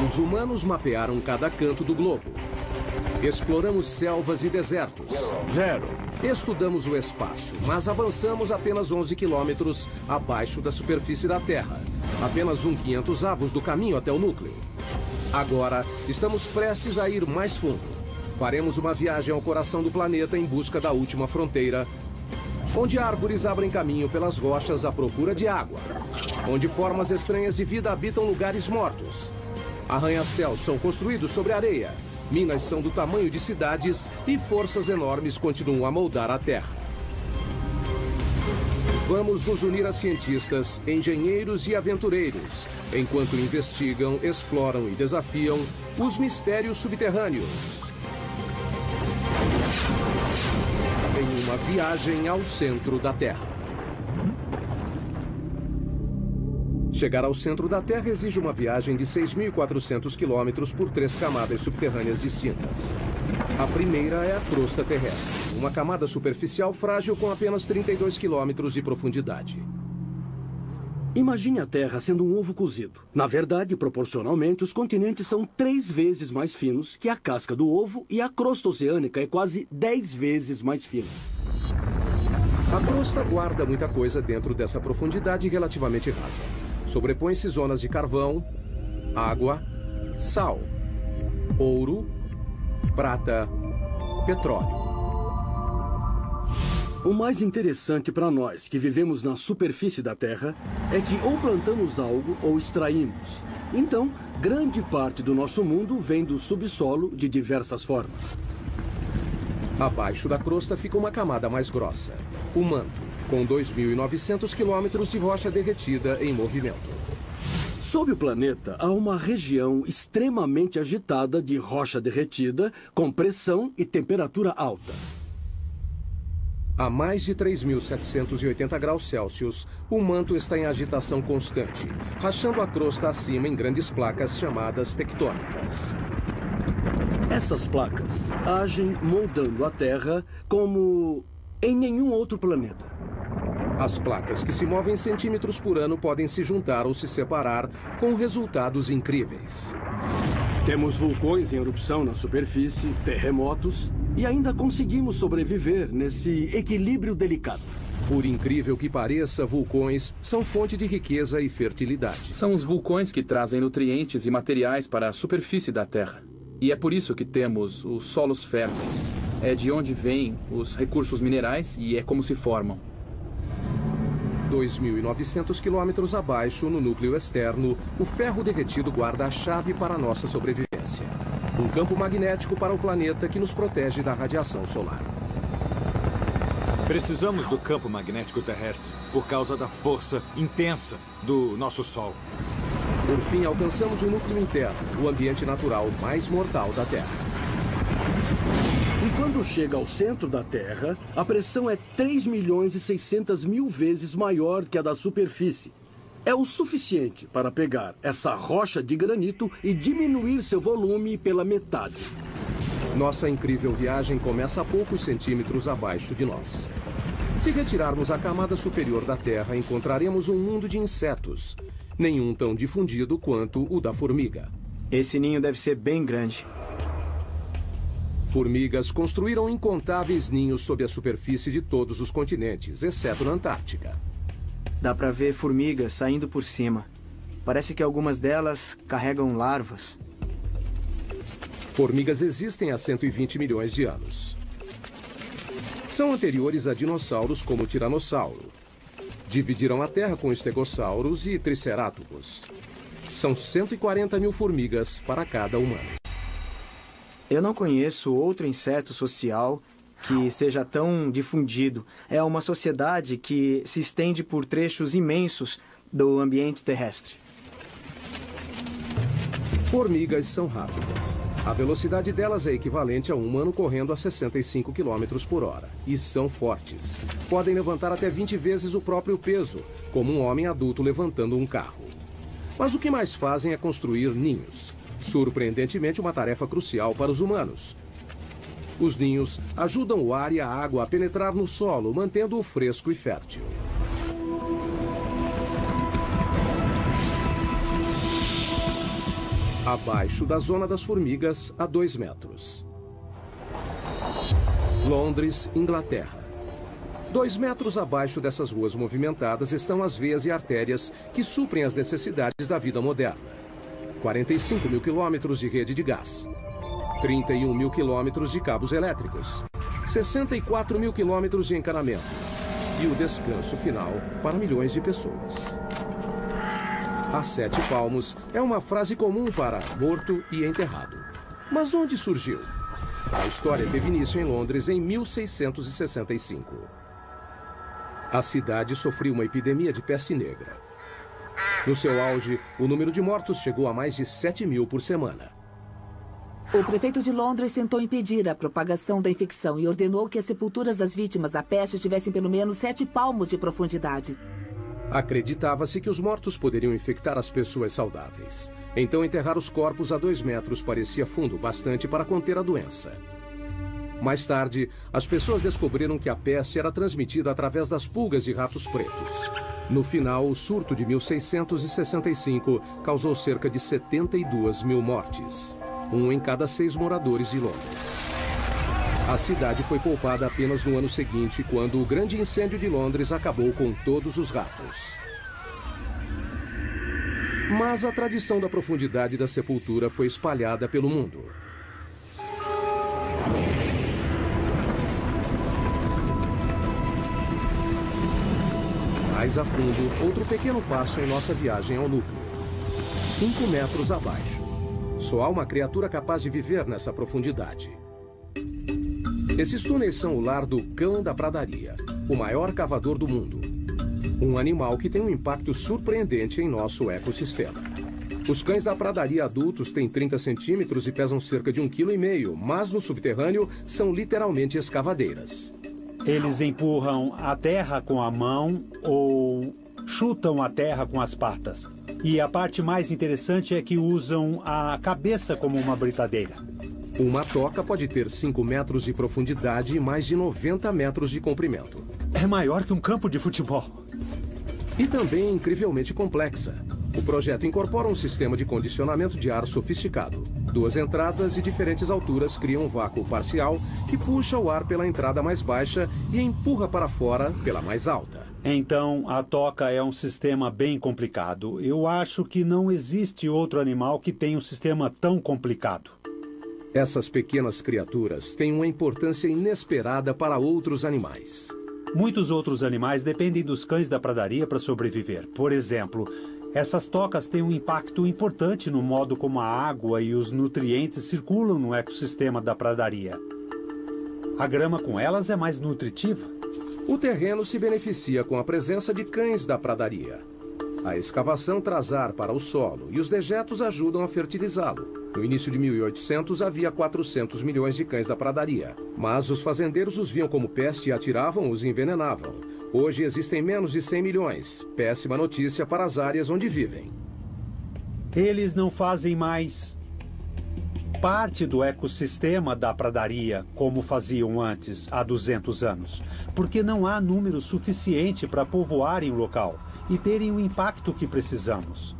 Os humanos mapearam cada canto do globo. Exploramos selvas e desertos. 0. Estudamos o espaço, mas avançamos apenas 11 quilômetros abaixo da superfície da Terra. Apenas 1/500º do caminho até o núcleo. Agora, estamos prestes a ir mais fundo. Faremos uma viagem ao coração do planeta em busca da última fronteira, onde árvores abrem caminho pelas rochas à procura de água, onde formas estranhas de vida habitam lugares mortos. Arranha-céus são construídos sobre areia, minas são do tamanho de cidades e forças enormes continuam a moldar a Terra. Vamos nos unir a cientistas, engenheiros e aventureiros, enquanto investigam, exploram e desafiam os mistérios subterrâneos. Em uma viagem ao centro da Terra. Chegar ao centro da Terra exige uma viagem de 6.400 quilômetros por 3 camadas subterrâneas distintas. A primeira é a crosta terrestre, uma camada superficial frágil com apenas 32 quilômetros de profundidade. Imagine a Terra sendo um ovo cozido. Na verdade, proporcionalmente, os continentes são 3 vezes mais finos que a casca do ovo e a crosta oceânica é quase 10 vezes mais fina. A crosta guarda muita coisa dentro dessa profundidade relativamente rasa. Sobrepõe-se zonas de carvão, água, sal, ouro, prata, petróleo. O mais interessante para nós que vivemos na superfície da Terra é que ou plantamos algo ou extraímos. Então, grande parte do nosso mundo vem do subsolo de diversas formas. Abaixo da crosta fica uma camada mais grossa, o manto, com 2.900 quilômetros de rocha derretida em movimento. Sob o planeta, há uma região extremamente agitada de rocha derretida, com pressão e temperatura alta. A mais de 3.780 graus Celsius, o manto está em agitação constante, rachando a crosta acima em grandes placas chamadas tectônicas. Essas placas agem moldando a Terra como em nenhum outro planeta. As placas que se movem centímetros por ano podem se juntar ou se separar com resultados incríveis. Temos vulcões em erupção na superfície, terremotos, e ainda conseguimos sobreviver nesse equilíbrio delicado. Por incrível que pareça, vulcões são fonte de riqueza e fertilidade. São os vulcões que trazem nutrientes e materiais para a superfície da Terra. E é por isso que temos os solos férteis. É de onde vêm os recursos minerais e é como se formam. 2.900 quilômetros abaixo, no núcleo externo, o ferro derretido guarda a chave para a nossa sobrevivência. Um campo magnético para o planeta que nos protege da radiação solar. Precisamos do campo magnético terrestre por causa da força intensa do nosso Sol. Por fim, alcançamos o núcleo interno, o ambiente natural mais mortal da Terra. E quando chega ao centro da Terra, a pressão é 3.600.000 vezes maior que a da superfície. É o suficiente para pegar essa rocha de granito e diminuir seu volume pela metade. Nossa incrível viagem começa a poucos centímetros abaixo de nós. Se retirarmos a camada superior da Terra, encontraremos um mundo de insetos. Nenhum tão difundido quanto o da formiga. Esse ninho deve ser bem grande. Formigas construíram incontáveis ninhos sob a superfície de todos os continentes, exceto na Antártica. Dá pra ver formigas saindo por cima. Parece que algumas delas carregam larvas. Formigas existem há 120 milhões de anos. São anteriores a dinossauros como o tiranossauro. Dividiram a Terra com estegossauros e tricerátops. São 140 mil formigas para cada humano. Eu não conheço outro inseto social que seja tão difundido. É uma sociedade que se estende por trechos imensos do ambiente terrestre. Formigas são rápidas. A velocidade delas é equivalente a um humano correndo a 65 km por hora. E são fortes. Podem levantar até 20 vezes o próprio peso, como um homem adulto levantando um carro. Mas o que mais fazem é construir ninhos. Surpreendentemente, uma tarefa crucial para os humanos. Os ninhos ajudam o ar e a água a penetrar no solo, mantendo-o fresco e fértil. Abaixo da zona das formigas, a 2 metros. Londres, Inglaterra. 2 metros abaixo dessas ruas movimentadas estão as veias e artérias que suprem as necessidades da vida moderna. 45 mil quilômetros de rede de gás. 31 mil quilômetros de cabos elétricos. 64 mil quilômetros de encanamento. E o descanso final para milhões de pessoas. A 7 palmos é uma frase comum para morto e enterrado. Mas onde surgiu? A história teve início em Londres em 1665. A cidade sofreu uma epidemia de peste negra. No seu auge, o número de mortos chegou a mais de 7 mil por semana. O prefeito de Londres tentou impedir a propagação da infecção e ordenou que as sepulturas das vítimas da peste tivessem pelo menos 7 palmos de profundidade. Acreditava-se que os mortos poderiam infectar as pessoas saudáveis. Então, enterrar os corpos a 2 metros parecia fundo bastante para conter a doença. Mais tarde, as pessoas descobriram que a peste era transmitida através das pulgas e ratos pretos. No final, o surto de 1665 causou cerca de 72 mil mortes. 1 em cada 6 moradores de Londres. A cidade foi poupada apenas no ano seguinte, quando o grande incêndio de Londres acabou com todos os ratos. Mas a tradição da profundidade da sepultura foi espalhada pelo mundo. Mais a fundo, outro pequeno passo em nossa viagem ao núcleo. 5 metros abaixo. Só há uma criatura capaz de viver nessa profundidade. Esses túneis são o lar do cão da pradaria, o maior cavador do mundo. Um animal que tem um impacto surpreendente em nosso ecossistema. Os cães da pradaria adultos têm 30 centímetros e pesam cerca de 1,5 kg, mas no subterrâneo são literalmente escavadeiras. Eles empurram a terra com a mão ou chutam a terra com as patas. E a parte mais interessante é que usam a cabeça como uma britadeira. Uma toca pode ter 5 metros de profundidade e mais de 90 metros de comprimento. É maior que um campo de futebol. E também incrivelmente complexa. O projeto incorpora um sistema de condicionamento de ar sofisticado. 2 entradas de diferentes alturas criam um vácuo parcial que puxa o ar pela entrada mais baixa e empurra para fora pela mais alta. Então, a toca é um sistema bem complicado. Eu acho que não existe outro animal que tenha um sistema tão complicado. Essas pequenas criaturas têm uma importância inesperada para outros animais. Muitos outros animais dependem dos cães da pradaria para sobreviver. Por exemplo, essas tocas têm um impacto importante no modo como a água e os nutrientes circulam no ecossistema da pradaria. A grama com elas é mais nutritiva. O terreno se beneficia com a presença de cães da pradaria. A escavação traz ar para o solo e os dejetos ajudam a fertilizá-lo. No início de 1800 havia 400 milhões de cães da pradaria, mas os fazendeiros os viam como peste e atiravam ou os envenenavam. Hoje existem menos de 100 milhões. Péssima notícia para as áreas onde vivem. Eles não fazem mais parte do ecossistema da pradaria como faziam antes, há 200 anos, porque não há número suficiente para povoarem o local e terem o impacto que precisamos.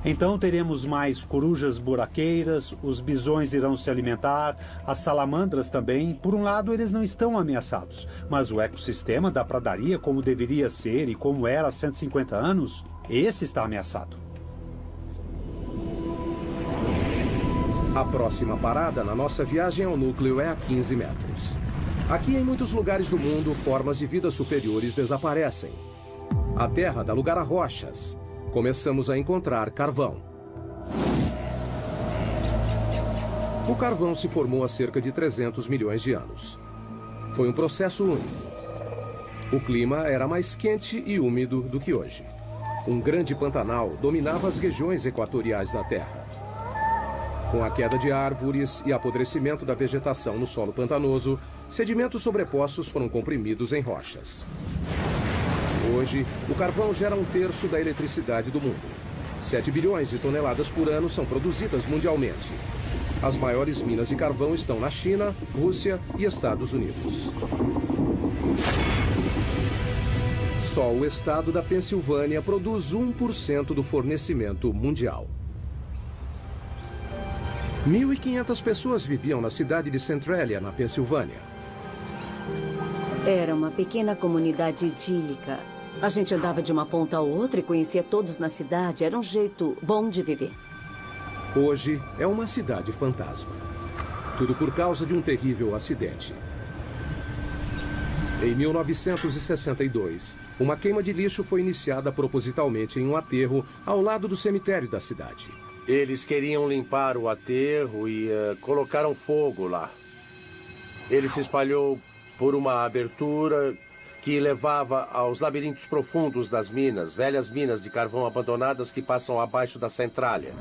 Então teremos mais corujas buraqueiras, os bisões irão se alimentar, as salamandras também. Por um lado, eles não estão ameaçados, mas o ecossistema da pradaria, como deveria ser e como era há 150 anos, esse está ameaçado. A próxima parada na nossa viagem ao núcleo é a 15 metros. Aqui, em muitos lugares do mundo, formas de vida superiores desaparecem. A Terra dá lugar a rochas. Começamos a encontrar carvão. O carvão se formou há cerca de 300 milhões de anos. Foi um processo único. O clima era mais quente e úmido do que hoje. Um grande pantanal dominava as regiões equatoriais da Terra. Com a queda de árvores e apodrecimento da vegetação no solo pantanoso, sedimentos sobrepostos foram comprimidos em rochas. Hoje, o carvão gera 1/3 da eletricidade do mundo. 7 bilhões de toneladas por ano são produzidas mundialmente. As maiores minas de carvão estão na China, Rússia e Estados Unidos. Só o estado da Pensilvânia produz 1% do fornecimento mundial. 1.500 pessoas viviam na cidade de Centralia, na Pensilvânia. Era uma pequena comunidade idílica. A gente andava de uma ponta a outra e conhecia todos na cidade. Era um jeito bom de viver. Hoje é uma cidade fantasma. Tudo por causa de um terrível acidente. Em 1962, uma queima de lixo foi iniciada propositalmente em um aterro ao lado do cemitério da cidade. Eles queriam limpar o aterro e colocaram fogo lá. Ele se espalhou por uma abertura que levava aos labirintos profundos das minas, velhas minas de carvão abandonadas que passam abaixo da Centralia.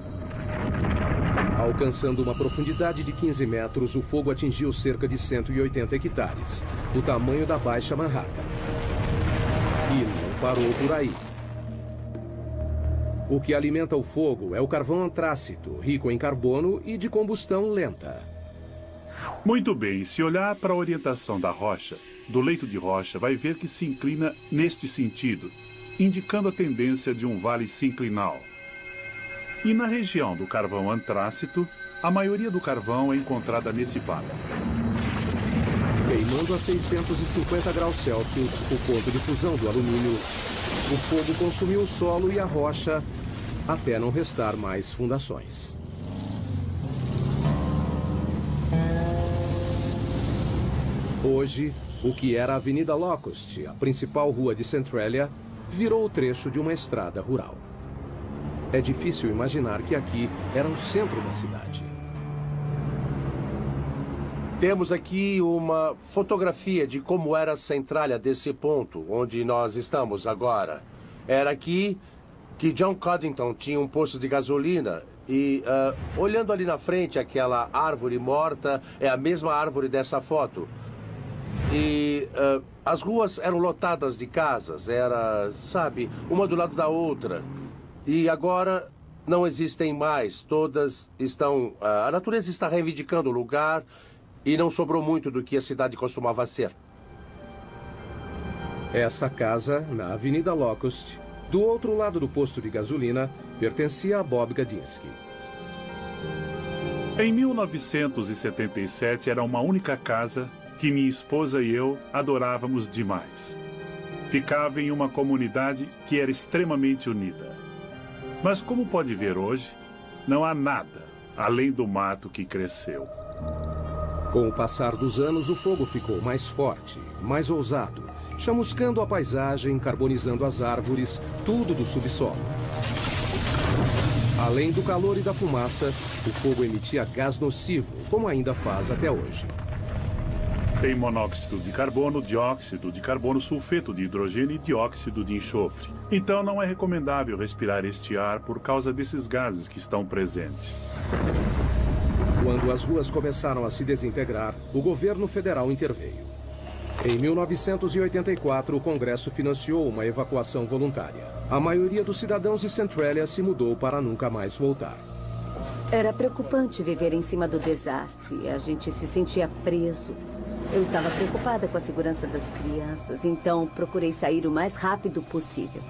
Alcançando uma profundidade de 15 metros, o fogo atingiu cerca de 180 hectares, o tamanho da Baixa Manhattan. E não parou por aí. O que alimenta o fogo é o carvão antrácito, rico em carbono e de combustão lenta. Muito bem, se olhar para a orientação da rocha, do leito de rocha, vai ver que se inclina neste sentido, indicando a tendência de um vale sinclinal. E na região do carvão antrácito, a maioria do carvão é encontrada nesse vale. Queimando a 650 graus Celsius, o ponto de fusão do alumínio, o fogo consumiu o solo e a rocha até não restar mais fundações. Hoje, o que era a Avenida Locust, a principal rua de Centralia, virou o trecho de uma estrada rural. É difícil imaginar que aqui era o centro da cidade. Temos aqui uma fotografia de como era a Centralia desse ponto, onde nós estamos agora. Era aqui que John Coddington tinha um posto de gasolina e, olhando ali na frente, aquela árvore morta é a mesma árvore dessa foto. E as ruas eram lotadas de casas, era, sabe, uma do lado da outra. E agora não existem mais, todas estão... a natureza está reivindicando o lugar e não sobrou muito do que a cidade costumava ser. Essa casa, na Avenida Locust, do outro lado do posto de gasolina, pertencia a Bob Gadinsky. Em 1977 era uma única casa que minha esposa e eu adorávamos demais. Ficava em uma comunidade que era extremamente unida. Mas como pode ver hoje, não há nada além do mato que cresceu. Com o passar dos anos, o fogo ficou mais forte, mais ousado, chamuscando a paisagem, carbonizando as árvores, tudo do subsolo. Além do calor e da fumaça, o fogo emitia gás nocivo, como ainda faz até hoje. Tem monóxido de carbono, dióxido de carbono, sulfeto de hidrogênio e dióxido de enxofre. Então não é recomendável respirar este ar por causa desses gases que estão presentes. Quando as ruas começaram a se desintegrar, o governo federal interveio. Em 1984, o Congresso financiou uma evacuação voluntária. A maioria dos cidadãos de Centralia se mudou para nunca mais voltar. Era preocupante viver em cima do desastre. A gente se sentia preso. Eu estava preocupada com a segurança das crianças, então procurei sair o mais rápido possível.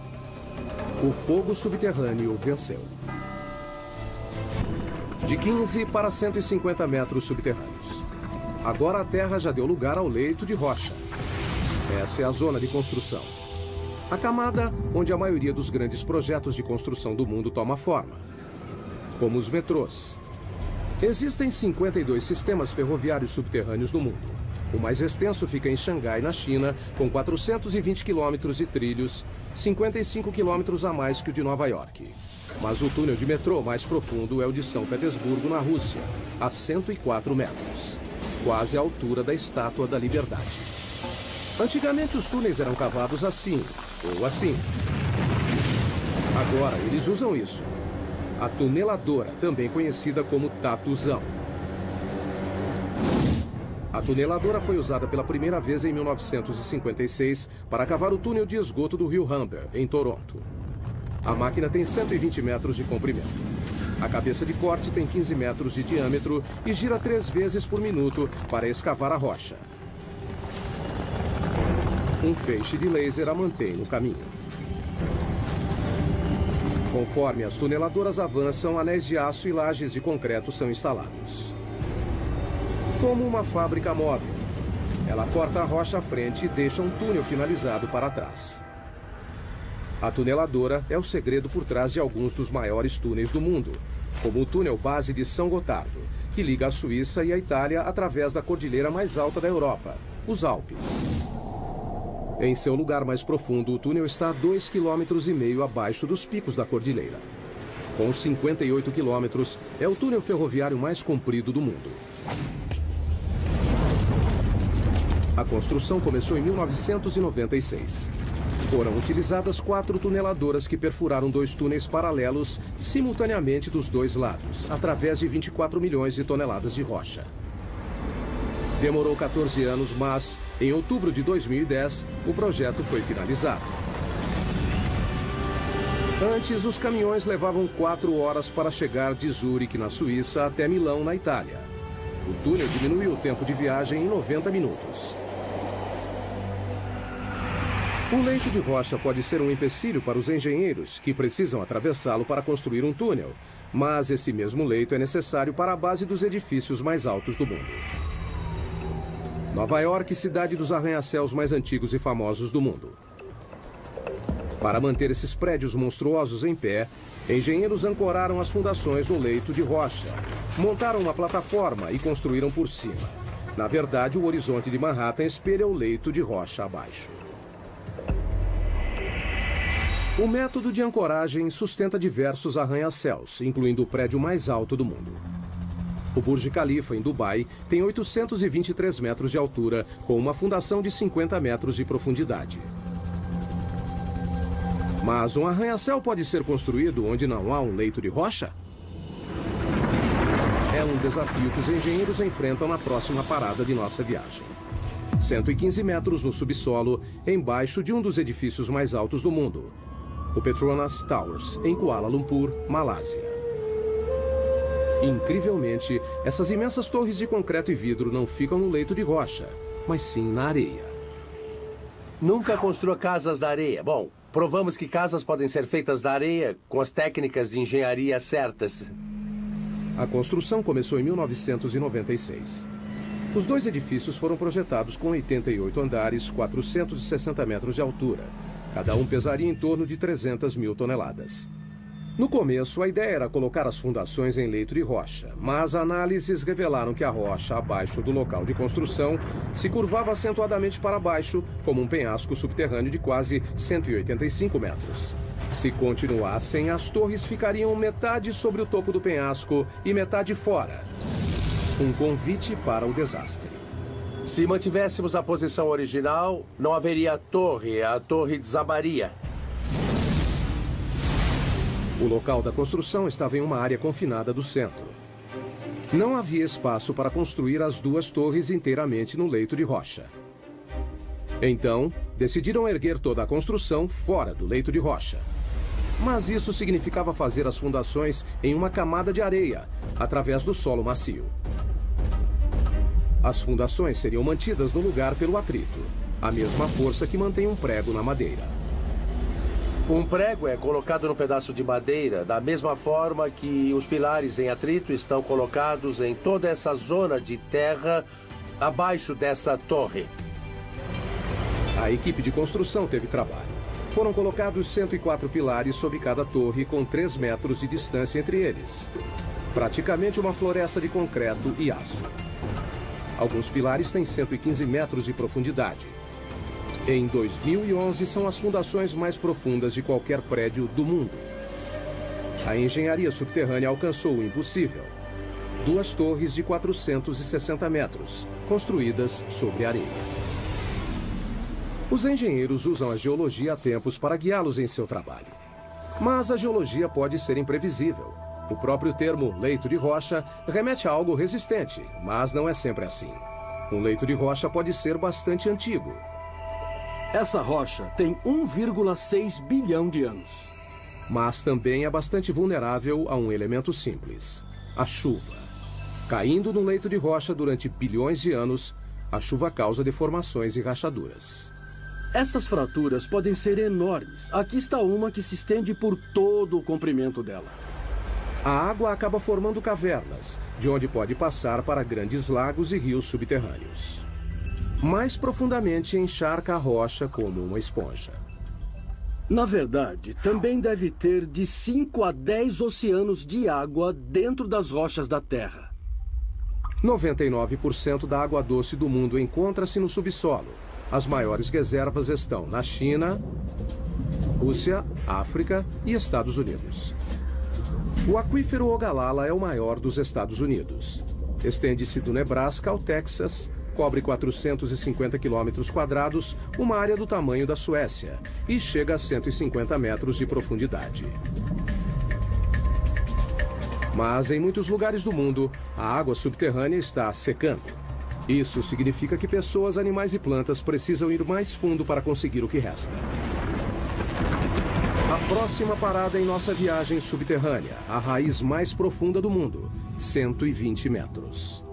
O fogo subterrâneo venceu. De 15 para 150 metros subterrâneos. Agora a terra já deu lugar ao leito de rocha. Essa é a zona de construção. A camada onde a maioria dos grandes projetos de construção do mundo toma forma. Como os metrôs. Existem 52 sistemas ferroviários subterrâneos no mundo. O mais extenso fica em Xangai, na China, com 420 quilômetros de trilhos, 55 quilômetros a mais que o de Nova York. Mas o túnel de metrô mais profundo é o de São Petersburgo, na Rússia, a 104 metros, quase à altura da Estátua da Liberdade. Antigamente os túneis eram cavados assim, ou assim. Agora eles usam isso. A tuneladora, também conhecida como tatuzão. A tuneladora foi usada pela primeira vez em 1956 para cavar o túnel de esgoto do rio Humber, em Toronto. A máquina tem 120 metros de comprimento. A cabeça de corte tem 15 metros de diâmetro e gira 3 vezes por minuto para escavar a rocha. Um feixe de laser a mantém no caminho. Conforme as tuneladoras avançam, anéis de aço e lajes de concreto são instalados. Como uma fábrica móvel, ela corta a rocha à frente e deixa um túnel finalizado para trás. A tuneladora é o segredo por trás de alguns dos maiores túneis do mundo, como o túnel base de São Gotardo, que liga a Suíça e a Itália através da cordilheira mais alta da Europa, os Alpes. Em seu lugar mais profundo, o túnel está a 2,5 km abaixo dos picos da cordilheira. Com 58 quilômetros, é o túnel ferroviário mais comprido do mundo. A construção começou em 1996. Foram utilizadas 4 tuneladoras que perfuraram 2 túneis paralelos simultaneamente dos 2 lados, através de 24 milhões de toneladas de rocha. Demorou 14 anos, mas, em outubro de 2010, o projeto foi finalizado. Antes, os caminhões levavam 4 horas para chegar de Zurique, na Suíça, até Milão, na Itália. O túnel diminuiu o tempo de viagem em 90 minutos. Um leito de rocha pode ser um empecilho para os engenheiros, que precisam atravessá-lo para construir um túnel, mas esse mesmo leito é necessário para a base dos edifícios mais altos do mundo. Nova York, cidade dos arranha-céus mais antigos e famosos do mundo. Para manter esses prédios monstruosos em pé, engenheiros ancoraram as fundações no leito de rocha, montaram uma plataforma e construíram por cima. Na verdade, o horizonte de Manhattan espelha o leito de rocha abaixo. O método de ancoragem sustenta diversos arranha-céus, incluindo o prédio mais alto do mundo. O Burj Khalifa, em Dubai, tem 823 metros de altura, com uma fundação de 50 metros de profundidade. Mas um arranha-céu pode ser construído onde não há um leito de rocha? É um desafio que os engenheiros enfrentam na próxima parada de nossa viagem. 115 metros no subsolo, embaixo de um dos edifícios mais altos do mundo, o Petronas Towers, em Kuala Lumpur, Malásia. Incrivelmente, essas imensas torres de concreto e vidro não ficam no leito de rocha, mas sim na areia. Nunca construa casas da areia. Bom, provamos que casas podem ser feitas da areia com as técnicas de engenharia certas. A construção começou em 1996. Os 2 edifícios foram projetados com 88 andares, 460 metros de altura. Cada um pesaria em torno de 300 mil toneladas. No começo, a ideia era colocar as fundações em leito de rocha, mas análises revelaram que a rocha abaixo do local de construção se curvava acentuadamente para baixo, como um penhasco subterrâneo de quase 185 metros. Se continuassem, as torres ficariam metade sobre o topo do penhasco e metade fora. Um convite para o desastre. Se mantivéssemos a posição original, não haveria a torre desabaria. O local da construção estava em uma área confinada do centro. Não havia espaço para construir as 2 torres inteiramente no leito de rocha. Então, decidiram erguer toda a construção fora do leito de rocha. Mas isso significava fazer as fundações em uma camada de areia, através do solo macio. As fundações seriam mantidas no lugar pelo atrito, a mesma força que mantém um prego na madeira. Um prego é colocado num pedaço de madeira, da mesma forma que os pilares em atrito estão colocados em toda essa zona de terra abaixo dessa torre. A equipe de construção teve trabalho. Foram colocados 104 pilares sob cada torre, com 3 metros de distância entre eles. Praticamente uma floresta de concreto e aço. Alguns pilares têm 115 metros de profundidade. Em 2011, são as fundações mais profundas de qualquer prédio do mundo. A engenharia subterrânea alcançou o impossível. 2 torres de 460 metros, construídas sobre areia. Os engenheiros usam a geologia há tempos para guiá-los em seu trabalho. Mas a geologia pode ser imprevisível. O próprio termo leito de rocha remete a algo resistente, mas não é sempre assim. Um leito de rocha pode ser bastante antigo. Essa rocha tem 1,6 bilhão de anos. Mas também é bastante vulnerável a um elemento simples: a chuva. Caindo no leito de rocha durante bilhões de anos, a chuva causa deformações e rachaduras. Essas fraturas podem ser enormes. Aqui está uma que se estende por todo o comprimento dela. A água acaba formando cavernas, de onde pode passar para grandes lagos e rios subterrâneos. Mais profundamente, encharca a rocha como uma esponja. Na verdade, também deve ter de 5 a 10 oceanos de água dentro das rochas da Terra. 99% da água doce do mundo encontra-se no subsolo. As maiores reservas estão na China, Rússia, África e Estados Unidos. O aquífero Ogallala é o maior dos Estados Unidos. Estende-se do Nebraska ao Texas, cobre 450 quilômetros quadrados, uma área do tamanho da Suécia, e chega a 150 metros de profundidade. Mas em muitos lugares do mundo, a água subterrânea está secando. Isso significa que pessoas, animais e plantas precisam ir mais fundo para conseguir o que resta. A próxima parada em nossa viagem subterrânea, a raiz mais profunda do mundo, 120 metros.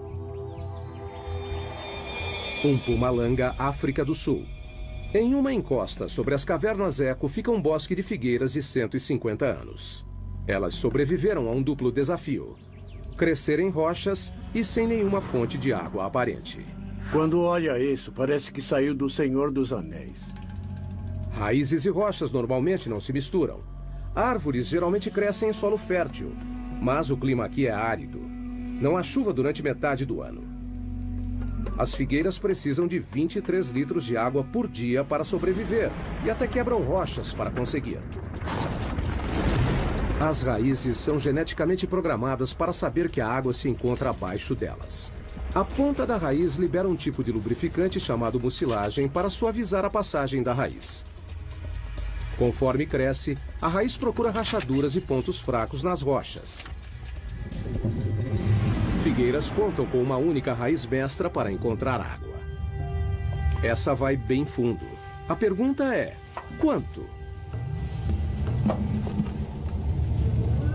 Mpumalanga, África do Sul. Em uma encosta sobre as cavernas Eco fica um bosque de figueiras de 150 anos. Elas sobreviveram a um duplo desafio: crescer em rochas e sem nenhuma fonte de água aparente. Quando olha isso, parece que saiu do Senhor dos Anéis. Raízes e rochas normalmente não se misturam. Árvores geralmente crescem em solo fértil, mas o clima aqui é árido. Não há chuva durante metade do ano. As figueiras precisam de 23 litros de água por dia para sobreviver e até quebram rochas para conseguir. As raízes são geneticamente programadas para saber que a água se encontra abaixo delas. A ponta da raiz libera um tipo de lubrificante chamado mucilagem para suavizar a passagem da raiz. Conforme cresce, a raiz procura rachaduras e pontos fracos nas rochas. Figueiras contam com uma única raiz mestra para encontrar água. Essa vai bem fundo. A pergunta é: quanto?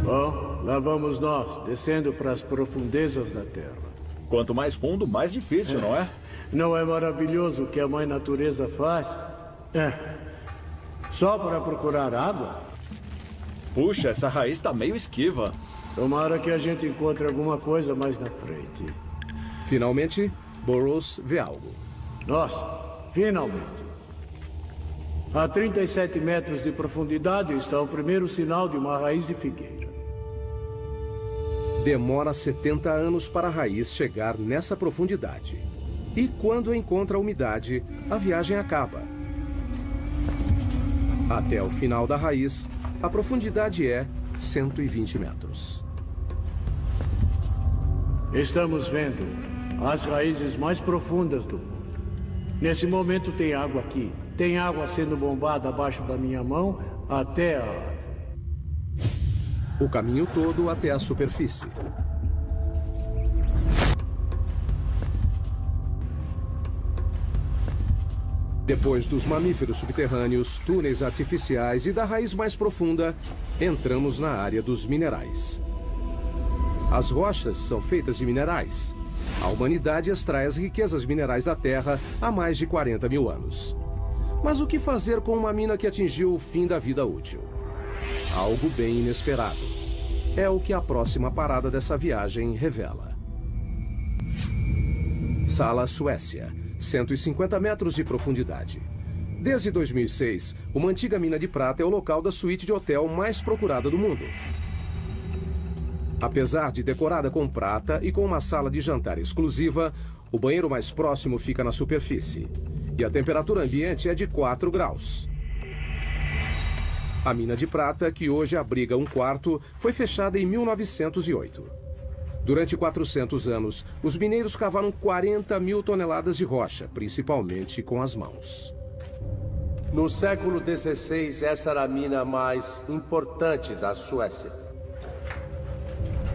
Bom, lá vamos nós, descendo para as profundezas da Terra. Quanto mais fundo, mais difícil, não é? Não é maravilhoso o que a Mãe Natureza faz? Só para procurar água? Puxa, essa raiz está meio esquiva. Tomara que a gente encontre alguma coisa mais na frente. Finalmente, Burroughs vê algo. Nossa, finalmente. A 37 metros de profundidade está o primeiro sinal de uma raiz de figueira. Demora 70 anos para a raiz chegar nessa profundidade. E quando encontra a umidade, a viagem acaba. Até o final da raiz, a profundidade é 120 metros. Estamos vendo as raízes mais profundas do mundo. Nesse momento tem água aqui. Tem água sendo bombada abaixo da minha mão até a árvore. O caminho todo até a superfície. Depois dos mamíferos subterrâneos, túneis artificiais e da raiz mais profunda, entramos na área dos minerais. As rochas são feitas de minerais. A humanidade extrai as riquezas minerais da Terra há mais de 40 mil anos. Mas o que fazer com uma mina que atingiu o fim da vida útil? Algo bem inesperado. É o que a próxima parada dessa viagem revela. Sala, Suécia. 150 metros de profundidade. Desde 2006, uma antiga mina de prata é o local da suíte de hotel mais procurada do mundo. Apesar de decorada com prata e com uma sala de jantar exclusiva, o banheiro mais próximo fica na superfície. E a temperatura ambiente é de 4 graus. A mina de prata, que hoje abriga um quarto, foi fechada em 1908. Durante 400 anos, os mineiros cavaram 40 mil toneladas de rocha, principalmente com as mãos. No século XVI, essa era a mina mais importante da Suécia.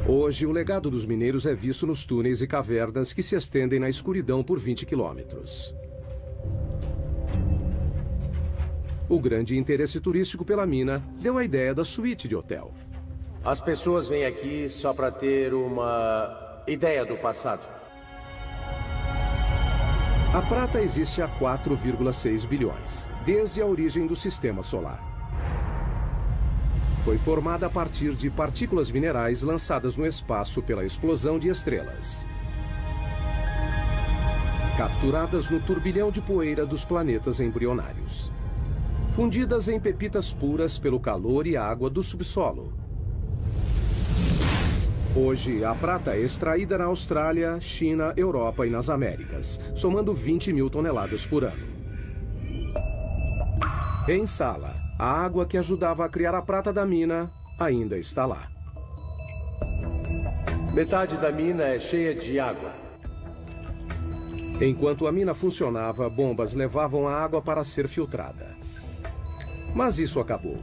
Hoje, o legado dos mineiros é visto nos túneis e cavernas que se estendem na escuridão por 20 quilômetros. O grande interesse turístico pela mina deu a ideia da suíte de hotel. As pessoas vêm aqui só para ter uma ideia do passado. A prata existe há 4,6 bilhões, desde a origem do sistema solar. Foi formada a partir de partículas minerais lançadas no espaço pela explosão de estrelas, capturadas no turbilhão de poeira dos planetas embrionários, fundidas em pepitas puras pelo calor e água do subsolo. Hoje, a prata é extraída na Austrália, China, Europa e nas Américas, somando 20 mil toneladas por ano. Em Sala, a água que ajudava a criar a prata da mina ainda está lá. Metade da mina é cheia de água. Enquanto a mina funcionava, bombas levavam a água para ser filtrada. Mas isso acabou.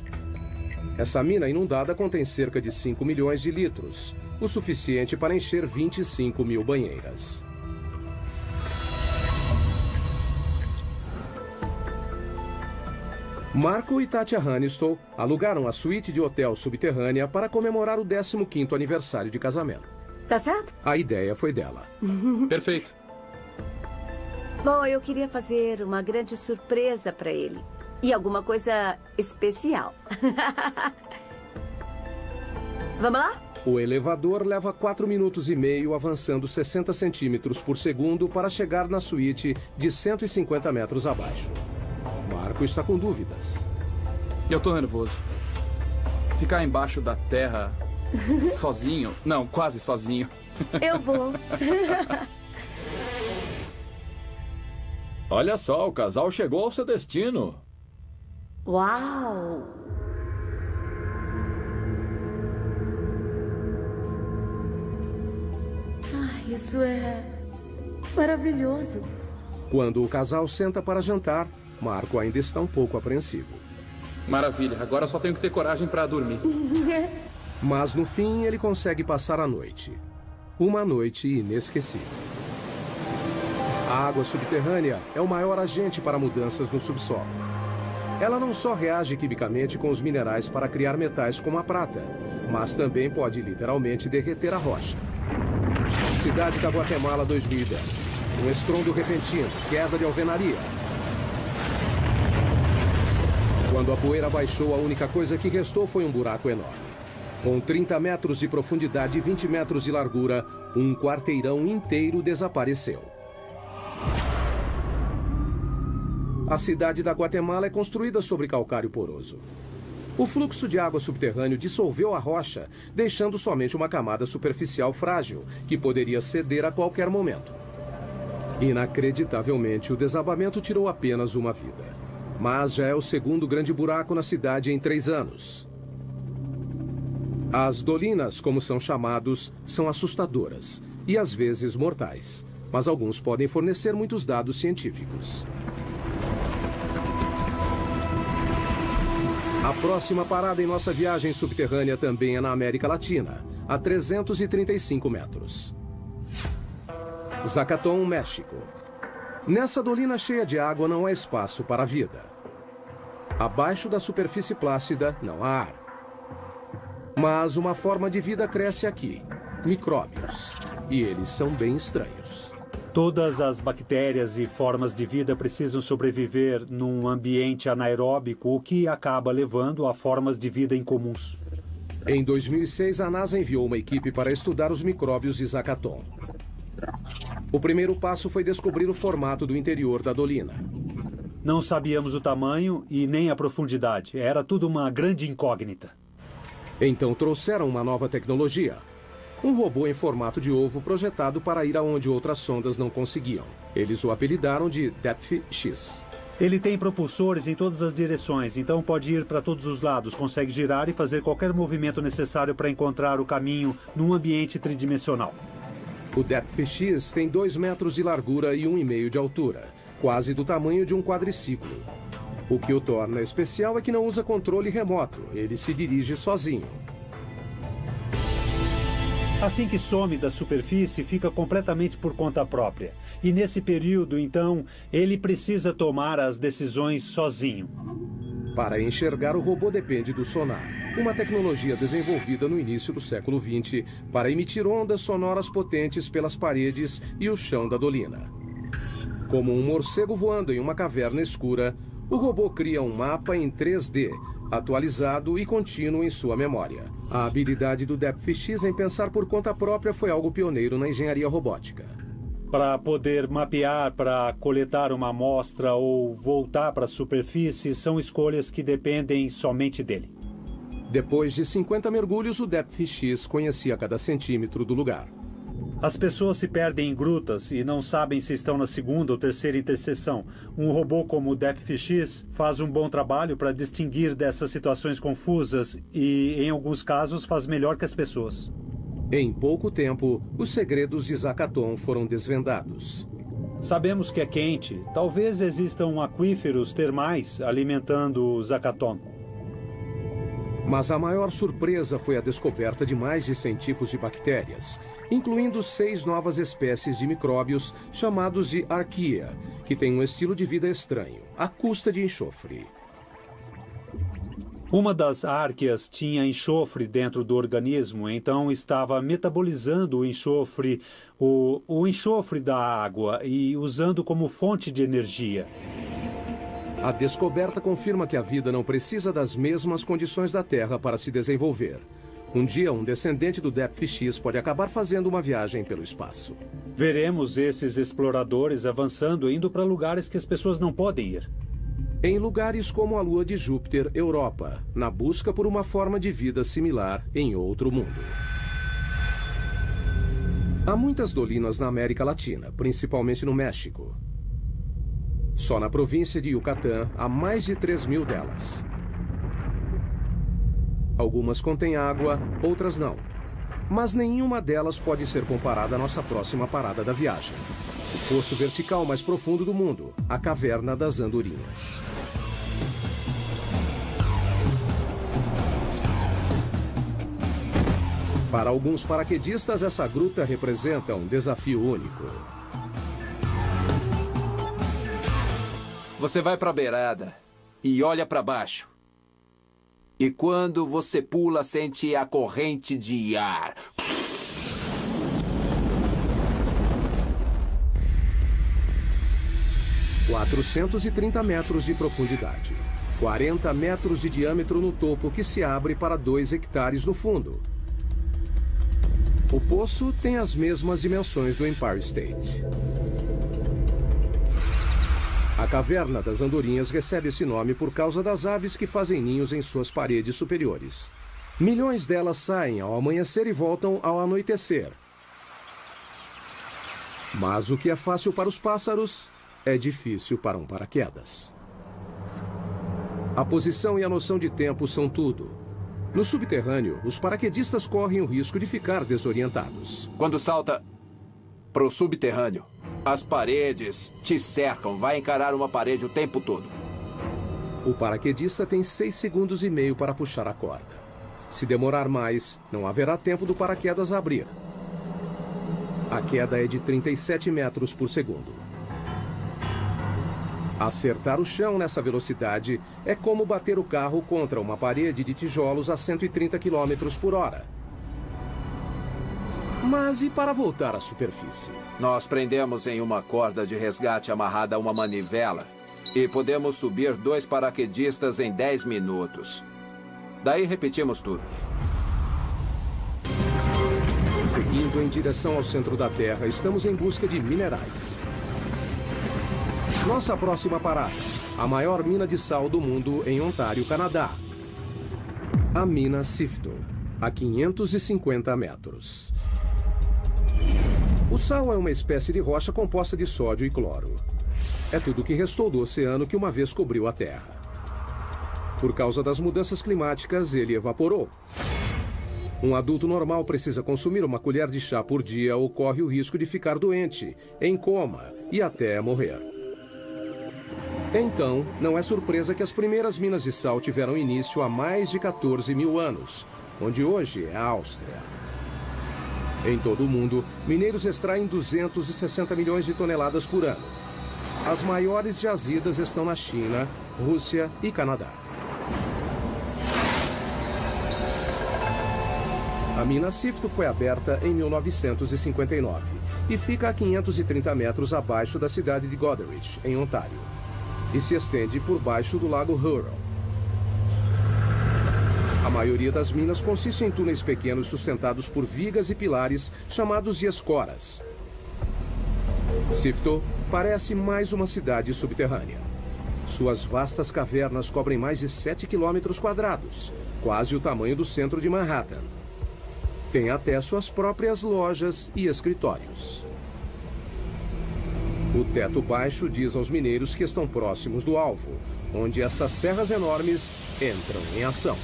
Essa mina inundada contém cerca de 5 milhões de litros, o suficiente para encher 25 mil banheiras. Marco e Tatya Hannistow alugaram a suíte de hotel subterrânea para comemorar o 15º aniversário de casamento. Tá certo? A ideia foi dela. Perfeito. Bom, eu queria fazer uma grande surpresa para ele. E alguma coisa especial. Vamos lá? O elevador leva 4 minutos e meio, avançando 60 centímetros por segundo para chegar na suíte de 150 metros abaixo. Marco está com dúvidas. Eu tô nervoso. Ficar embaixo da terra sozinho? Não, quase sozinho. Eu vou. Olha só, o casal chegou ao seu destino. Uau! Ai, isso é maravilhoso. Quando o casal senta para jantar, Marco ainda está um pouco apreensivo. Maravilha, agora só tenho que ter coragem para dormir. Mas no fim ele consegue passar a noite. Uma noite inesquecível. A água subterrânea é o maior agente para mudanças no subsolo. Ela não só reage quimicamente com os minerais para criar metais como a prata, mas também pode literalmente derreter a rocha. Cidade da Guatemala 2010. Um estrondo repentino, queda de alvenaria. Quando a poeira baixou, a única coisa que restou foi um buraco enorme. Com 30 metros de profundidade e 20 metros de largura, um quarteirão inteiro desapareceu. A cidade da Guatemala é construída sobre calcário poroso. O fluxo de água subterrâneo dissolveu a rocha, deixando somente uma camada superficial frágil, que poderia ceder a qualquer momento. Inacreditavelmente, o desabamento tirou apenas uma vida. Mas já é o segundo grande buraco na cidade em 3 anos. As dolinas, como são chamados, são assustadoras e às vezes mortais, mas alguns podem fornecer muitos dados científicos. A próxima parada em nossa viagem subterrânea também é na América Latina, a 335 metros. Zacatón, México. Nessa dolina cheia de água não há espaço para a vida. Abaixo da superfície plácida não há ar. Mas uma forma de vida cresce aqui, micróbios, e eles são bem estranhos. Todas as bactérias e formas de vida precisam sobreviver num ambiente anaeróbico, o que acaba levando a formas de vida incomuns. Em 2006, a NASA enviou uma equipe para estudar os micróbios de Zacatón. O primeiro passo foi descobrir o formato do interior da dolina. Não sabíamos o tamanho e nem a profundidade. Era tudo uma grande incógnita. Então trouxeram uma nova tecnologia. Um robô em formato de ovo projetado para ir aonde outras sondas não conseguiam. Eles o apelidaram de Depth X. Ele tem propulsores em todas as direções, então pode ir para todos os lados, consegue girar e fazer qualquer movimento necessário para encontrar o caminho num ambiente tridimensional. O Depth X tem 2 metros de largura e 1,5 de altura, quase do tamanho de um quadriciclo. O que o torna especial é que não usa controle remoto, ele se dirige sozinho. Assim que some da superfície, fica completamente por conta própria. E nesse período, então, ele precisa tomar as decisões sozinho. Para enxergar, o robô depende do sonar, uma tecnologia desenvolvida no início do século XX para emitir ondas sonoras potentes pelas paredes e o chão da dolina. Como um morcego voando em uma caverna escura, o robô cria um mapa em 3D, atualizado e contínuo em sua memória. A habilidade do DepthX em pensar por conta própria foi algo pioneiro na engenharia robótica. Para poder mapear, para coletar uma amostra ou voltar para a superfície, são escolhas que dependem somente dele. Depois de 50 mergulhos, o DepthX conhecia cada centímetro do lugar. As pessoas se perdem em grutas e não sabem se estão na segunda ou terceira interseção. Um robô como o DepthX faz um bom trabalho para distinguir dessas situações confusas e, em alguns casos, faz melhor que as pessoas. Em pouco tempo, os segredos de Zakaton foram desvendados. Sabemos que é quente. Talvez existam aquíferos termais alimentando Zakaton. Mas a maior surpresa foi a descoberta de mais de 100 tipos de bactérias, incluindo 6 novas espécies de micróbios chamados de arqueia, que têm um estilo de vida estranho, à custa de enxofre. Uma das árqueas tinha enxofre dentro do organismo, então estava metabolizando o enxofre, o enxofre da água e usando como fonte de energia. A descoberta confirma que a vida não precisa das mesmas condições da Terra para se desenvolver. Um dia, um descendente do DepthX pode acabar fazendo uma viagem pelo espaço. Veremos esses exploradores avançando, indo para lugares que as pessoas não podem ir. Em lugares como a Lua de Júpiter, Europa, na busca por uma forma de vida similar em outro mundo. Há muitas dolinas na América Latina, principalmente no México. Só na província de Yucatán há mais de 3.000 delas. Algumas contêm água, outras não. Mas nenhuma delas pode ser comparada à nossa próxima parada da viagem. O poço vertical mais profundo do mundo, a Caverna das Andorinhas. Para alguns paraquedistas, essa gruta representa um desafio único. Você vai para a beirada e olha para baixo. E quando você pula, sente a corrente de ar. 430 metros de profundidade. 40 metros de diâmetro no topo, que se abre para 2 hectares no fundo. O poço tem as mesmas dimensões do Empire State. A Caverna das Andorinhas recebe esse nome por causa das aves que fazem ninhos em suas paredes superiores. Milhões delas saem ao amanhecer e voltam ao anoitecer. Mas o que é fácil para os pássaros é difícil para um paraquedas. A posição e a noção de tempo são tudo. No subterrâneo, os paraquedistas correm o risco de ficar desorientados. Quando salta para o subterrâneo, as paredes te cercam. Vai encarar uma parede o tempo todo. O paraquedista tem 6 segundos e meio para puxar a corda. Se demorar mais, não haverá tempo do paraquedas abrir. A queda é de 37 metros por segundo. Acertar o chão nessa velocidade é como bater o carro contra uma parede de tijolos a 130 km por hora. Mas e para voltar à superfície? Nós prendemos em uma corda de resgate amarrada a uma manivela e podemos subir 2 paraquedistas em 10 minutos. Daí repetimos tudo. Seguindo em direção ao centro da Terra, estamos em busca de minerais. Nossa próxima parada, a maior mina de sal do mundo em Ontário, Canadá. A mina Sifton, a 550 metros. O sal é uma espécie de rocha composta de sódio e cloro. É tudo o que restou do oceano que uma vez cobriu a Terra. Por causa das mudanças climáticas, ele evaporou. Um adulto normal precisa consumir uma colher de chá por dia ou corre o risco de ficar doente, em coma e até morrer. Então, não é surpresa que as primeiras minas de sal tiveram início há mais de 14.000 anos, onde hoje é a Áustria. Em todo o mundo, mineiros extraem 260 milhões de toneladas por ano. As maiores jazidas estão na China, Rússia e Canadá. A mina Sifto foi aberta em 1959 e fica a 530 metros abaixo da cidade de Goderich, em Ontário, e se estende por baixo do lago Huron. A maioria das minas consiste em túneis pequenos sustentados por vigas e pilares chamados de escoras. Sifto parece mais uma cidade subterrânea. Suas vastas cavernas cobrem mais de 7 quilômetros quadrados, quase o tamanho do centro de Manhattan. Tem até suas próprias lojas e escritórios. O teto baixo diz aos mineiros que estão próximos do alvo, onde estas serras enormes entram em ação.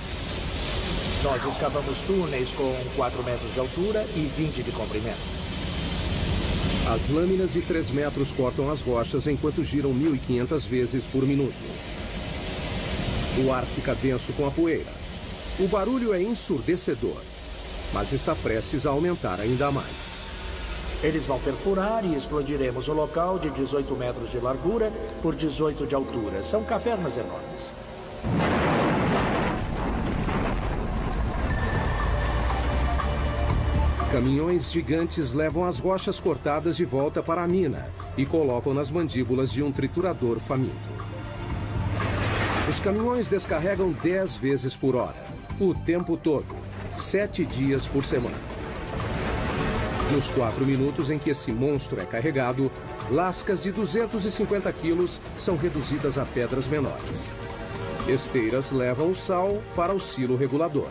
Nós escavamos túneis com 4 metros de altura e 20 de comprimento. As lâminas de 3 metros cortam as rochas enquanto giram 1.500 vezes por minuto. O ar fica denso com a poeira. O barulho é ensurdecedor, mas está prestes a aumentar ainda mais. Eles vão perfurar e explodiremos o local de 18 metros de largura por 18 de altura. São cavernas enormes. Caminhões gigantes levam as rochas cortadas de volta para a mina e colocam nas mandíbulas de um triturador faminto. Os caminhões descarregam 10 vezes por hora, o tempo todo, 7 dias por semana. Nos 4 minutos em que esse monstro é carregado, lascas de 250 quilos são reduzidas a pedras menores. Esteiras levam o sal para o silo regulador.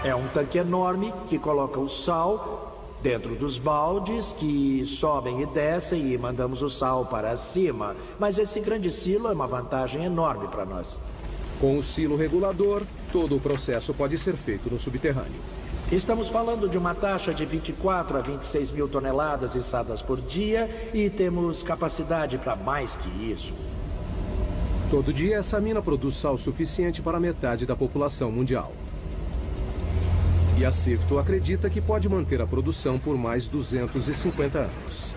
É um tanque enorme que coloca o sal dentro dos baldes que sobem e descem e mandamos o sal para cima. Mas esse grande silo é uma vantagem enorme para nós. Com o silo regulador, todo o processo pode ser feito no subterrâneo. Estamos falando de uma taxa de 24 a 26 mil toneladas içadas por dia e temos capacidade para mais que isso. Todo dia, essa mina produz sal suficiente para metade da população mundial. E a Sifto acredita que pode manter a produção por mais 250 anos.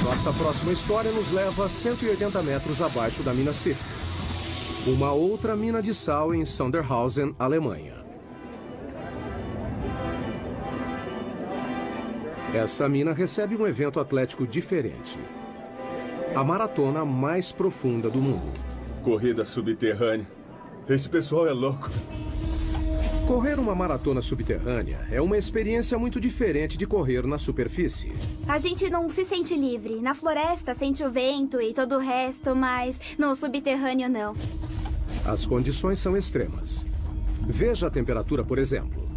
Nossa próxima história nos leva a 180 metros abaixo da mina Sifto, uma outra mina de sal em Sondershausen, Alemanha. Essa mina recebe um evento atlético diferente. A maratona mais profunda do mundo. Corrida subterrânea. Esse pessoal é louco. Correr uma maratona subterrânea é uma experiência muito diferente de correr na superfície. A gente não se sente livre. Na floresta sente o vento e todo o resto, mas no subterrâneo não. As condições são extremas. Veja a temperatura, por exemplo.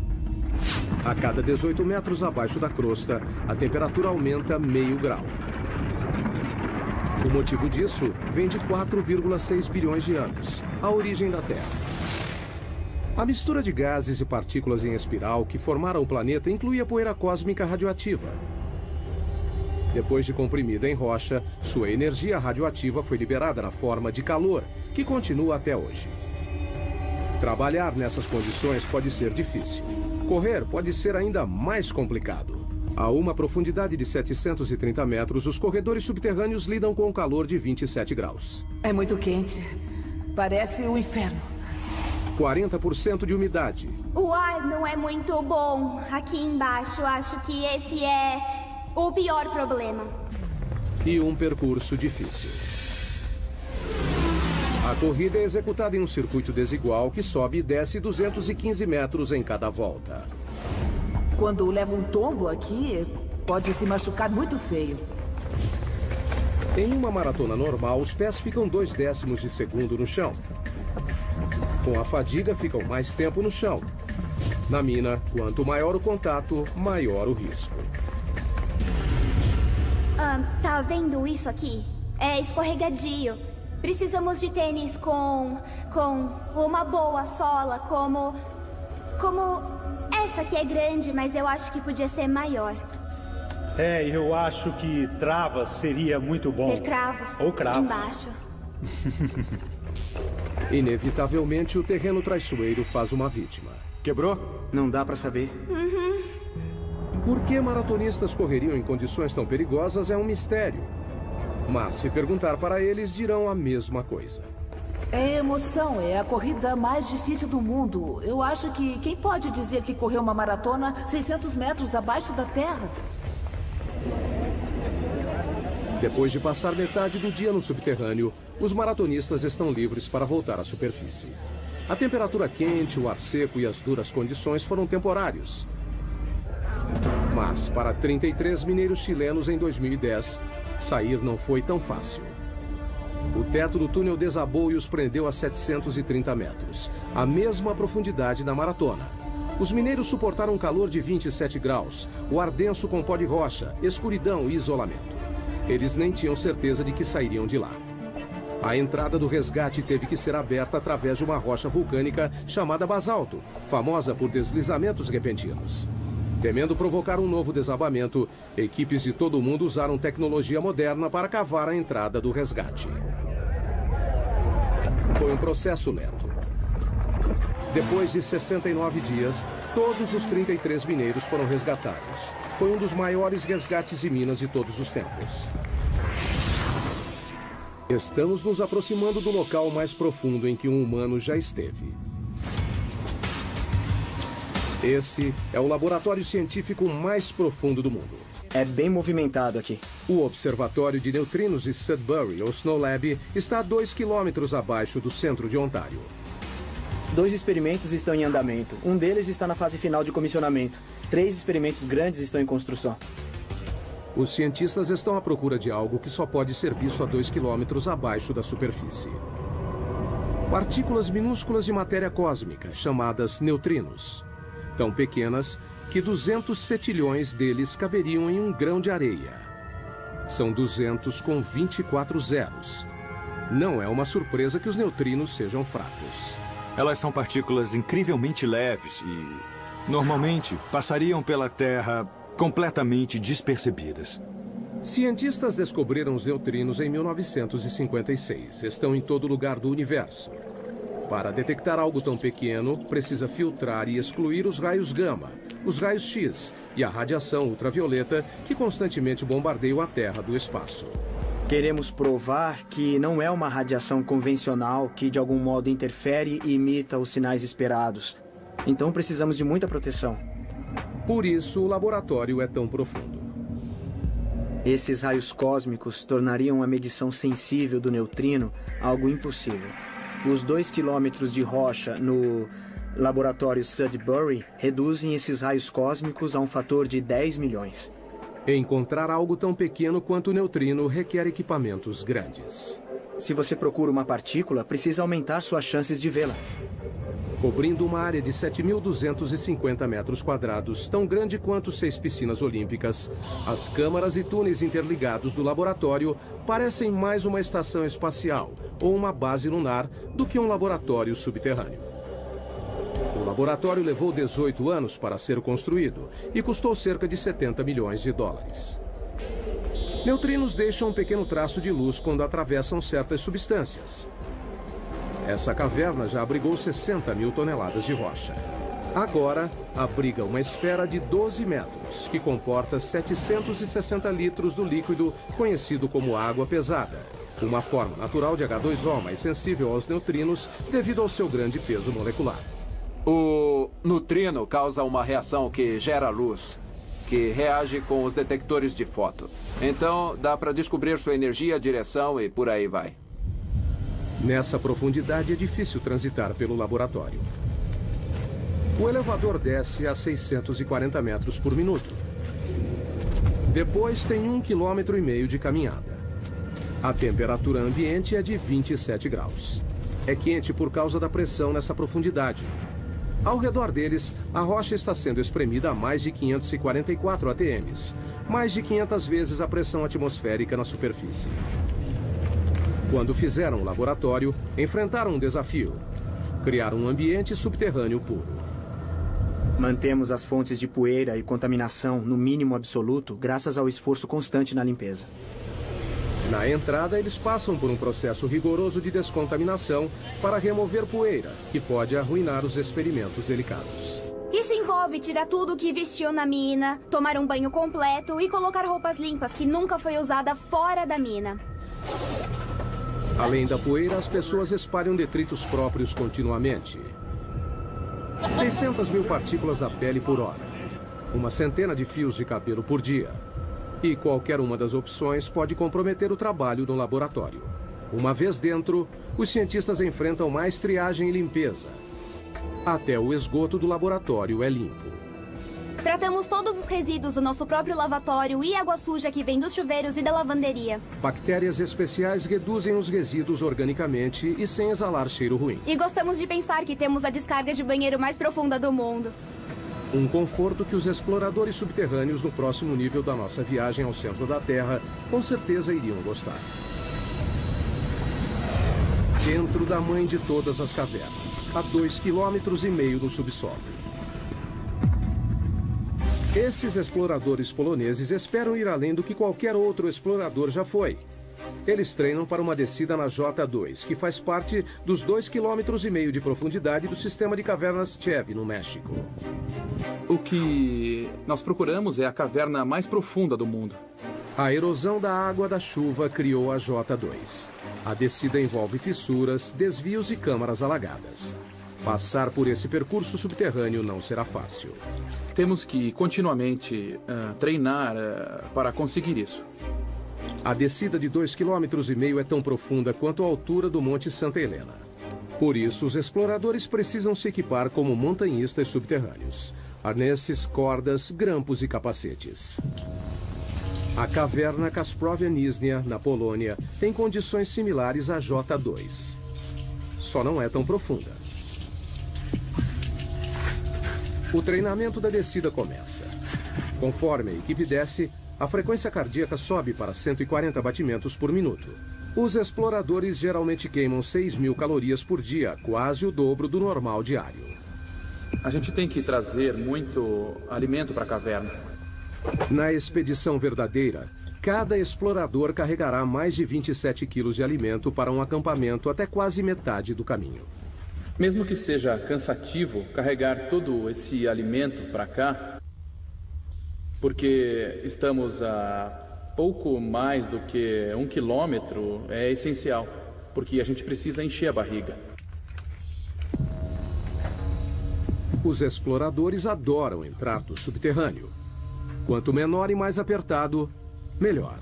A cada 18 metros abaixo da crosta, a temperatura aumenta meio grau. O motivo disso vem de 4,6 bilhões de anos, a origem da Terra. A mistura de gases e partículas em espiral que formaram o planeta incluía poeira cósmica radioativa. Depois de comprimida em rocha, sua energia radioativa foi liberada na forma de calor, que continua até hoje. Trabalhar nessas condições pode ser difícil. Correr pode ser ainda mais complicado. A uma profundidade de 730 metros, os corredores subterrâneos lidam com um calor de 27 graus. É muito quente. Parece o inferno. 40% de umidade. O ar não é muito bom. Aqui embaixo, acho que esse é o pior problema. E um percurso difícil. A corrida é executada em um circuito desigual que sobe e desce 215 metros em cada volta. Quando leva um tombo aqui, pode se machucar muito feio. Em uma maratona normal, os pés ficam 0,2 de segundo no chão. Com a fadiga, ficam mais tempo no chão. Na mina, quanto maior o contato, maior o risco. Tá vendo isso aqui? É escorregadio. Precisamos de tênis com uma boa sola, como essa que é grande, mas eu acho que podia ser maior. Eu acho que travas seria muito bom. Ter cravos. Ou cravos. Embaixo. Inevitavelmente, o terreno traiçoeiro faz uma vítima. Quebrou? Não dá pra saber. Por que maratonistas correriam em condições tão perigosas é um mistério. Mas, se perguntar para eles, dirão a mesma coisa. É emoção, é a corrida mais difícil do mundo. Eu acho que quem pode dizer que correu uma maratona 600 metros abaixo da terra? Depois de passar metade do dia no subterrâneo, os maratonistas estão livres para voltar à superfície. A temperatura quente, o ar seco e as duras condições foram temporários. Mas, para 33 mineiros chilenos em 2010, sair não foi tão fácil. O teto do túnel desabou e os prendeu a 730 metros, a mesma profundidade da maratona. Os mineiros suportaram um calor de 27 graus, o ar denso com pó de rocha, escuridão e isolamento. Eles nem tinham certeza de que sairiam de lá. A entrada do resgate teve que ser aberta através de uma rocha vulcânica chamada basalto, famosa por deslizamentos repentinos. Temendo provocar um novo desabamento, equipes de todo o mundo usaram tecnologia moderna para cavar a entrada do resgate. Foi um processo lento. Depois de 69 dias, todos os 33 mineiros foram resgatados. Foi um dos maiores resgates de minas de todos os tempos. Estamos nos aproximando do local mais profundo em que um humano já esteve. Esse é o laboratório científico mais profundo do mundo. É bem movimentado aqui. O Observatório de Neutrinos de Sudbury, ou Snow Lab, está a 2 quilômetros abaixo do centro de Ontário. 2 experimentos estão em andamento. Um deles está na fase final de comissionamento. 3 experimentos grandes estão em construção. Os cientistas estão à procura de algo que só pode ser visto a 2 quilômetros abaixo da superfície. Partículas minúsculas de matéria cósmica, chamadas neutrinos. Tão pequenas que 200 cetilhões deles caberiam em um grão de areia. São 200 com 24 zeros. Não é uma surpresa que os neutrinos sejam fracos. Elas são partículas incrivelmente leves e, normalmente, passariam pela Terra completamente despercebidas. Cientistas descobriram os neutrinos em 1956. Estão em todo lugar do universo. Para detectar algo tão pequeno, precisa filtrar e excluir os raios gama, os raios X e a radiação ultravioleta que constantemente bombardeiam a Terra do espaço. Queremos provar que não é uma radiação convencional que de algum modo interfere e imita os sinais esperados. Então precisamos de muita proteção. Por isso o laboratório é tão profundo. Esses raios cósmicos tornariam a medição sensível do neutrino algo impossível. Os 2 quilômetros de rocha no laboratório Sudbury reduzem esses raios cósmicos a um fator de 10 milhões. Encontrar algo tão pequeno quanto o neutrino requer equipamentos grandes. Se você procura uma partícula, precisa aumentar suas chances de vê-la. Cobrindo uma área de 7.250 metros quadrados, tão grande quanto 6 piscinas olímpicas, as câmaras e túneis interligados do laboratório parecem mais uma estação espacial ou uma base lunar do que um laboratório subterrâneo. O laboratório levou 18 anos para ser construído e custou cerca de 70 milhões de dólares. Neutrinos deixam um pequeno traço de luz quando atravessam certas substâncias. Essa caverna já abrigou 60 mil toneladas de rocha. Agora, abriga uma esfera de 12 metros, que comporta 760 litros do líquido conhecido como água pesada, uma forma natural de H2O mais sensível aos neutrinos devido ao seu grande peso molecular. O neutrino causa uma reação que gera luz, que reage com os detectores de foto. Então, dá para descobrir sua energia, direção e por aí vai. Nessa profundidade é difícil transitar pelo laboratório. O elevador desce a 640 metros por minuto. Depois tem 1,5 km de caminhada. A temperatura ambiente é de 27 graus. É quente por causa da pressão nessa profundidade. Ao redor deles, a rocha está sendo espremida a mais de 544 atms, mais de 500 vezes a pressão atmosférica na superfície. Quando fizeram o laboratório, enfrentaram um desafio: criar um ambiente subterrâneo puro. Mantemos as fontes de poeira e contaminação no mínimo absoluto graças ao esforço constante na limpeza. Na entrada, eles passam por um processo rigoroso de descontaminação para remover poeira, que pode arruinar os experimentos delicados. Isso envolve tirar tudo que vestiu na mina, tomar um banho completo e colocar roupas limpas que nunca foi usada fora da mina. Além da poeira, as pessoas espalham detritos próprios continuamente. 600 mil partículas da pele por hora. Uma centena de fios de cabelo por dia. E qualquer uma das opções pode comprometer o trabalho no laboratório. Uma vez dentro, os cientistas enfrentam mais triagem e limpeza. Até o esgoto do laboratório é limpo. Tratamos todos os resíduos do nosso próprio lavatório e água suja que vem dos chuveiros e da lavanderia. Bactérias especiais reduzem os resíduos organicamente e sem exalar cheiro ruim. E gostamos de pensar que temos a descarga de banheiro mais profunda do mundo. Um conforto que os exploradores subterrâneos no próximo nível da nossa viagem ao centro da Terra com certeza iriam gostar. Dentro da mãe de todas as cavernas, a 2,5 km no subsolo. Esses exploradores poloneses esperam ir além do que qualquer outro explorador já foi. Eles treinam para uma descida na J2, que faz parte dos 2,5 km de profundidade do sistema de cavernas Chev, no México. O que nós procuramos é a caverna mais profunda do mundo. A erosão da água da chuva criou a J2. A descida envolve fissuras, desvios e câmaras alagadas. Passar por esse percurso subterrâneo não será fácil. Temos que continuamente treinar para conseguir isso. A descida de 2,5 km é tão profunda quanto a altura do Monte Santa Helena. Por isso, os exploradores precisam se equipar como montanhistas subterrâneos. Arnesses, cordas, grampos e capacetes. A caverna Kasprowy Nizhnia, na Polônia, tem condições similares à J2. Só não é tão profunda. O treinamento da descida começa. Conforme a equipe desce, a frequência cardíaca sobe para 140 batimentos por minuto. Os exploradores geralmente queimam 6.000 calorias por dia, quase o dobro do normal diário. A gente tem que trazer muito alimento para a caverna. Na expedição verdadeira, cada explorador carregará mais de 27 quilos de alimento para um acampamento até quase metade do caminho. Mesmo que seja cansativo carregar todo esse alimento para cá, porque estamos a pouco mais do que 1 quilômetro, é essencial, porque a gente precisa encher a barriga. Os exploradores adoram entrar no subterrâneo. Quanto menor e mais apertado, melhor.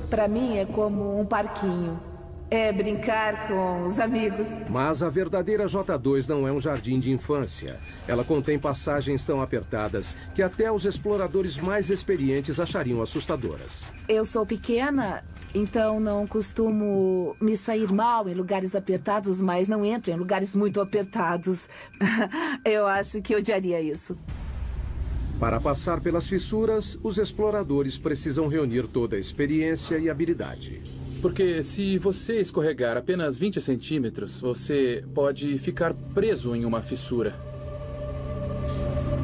Para mim é como um parquinho. É brincar com os amigos. Mas a verdadeira J2 não é um jardim de infância. Ela contém passagens tão apertadas que até os exploradores mais experientes achariam assustadoras. Eu sou pequena, então não costumo me sair mal em lugares apertados, mas não entro em lugares muito apertados. Eu acho que odiaria isso. Para passar pelas fissuras, os exploradores precisam reunir toda a experiência e habilidade. Porque se você escorregar apenas 20 centímetros, você pode ficar preso em uma fissura.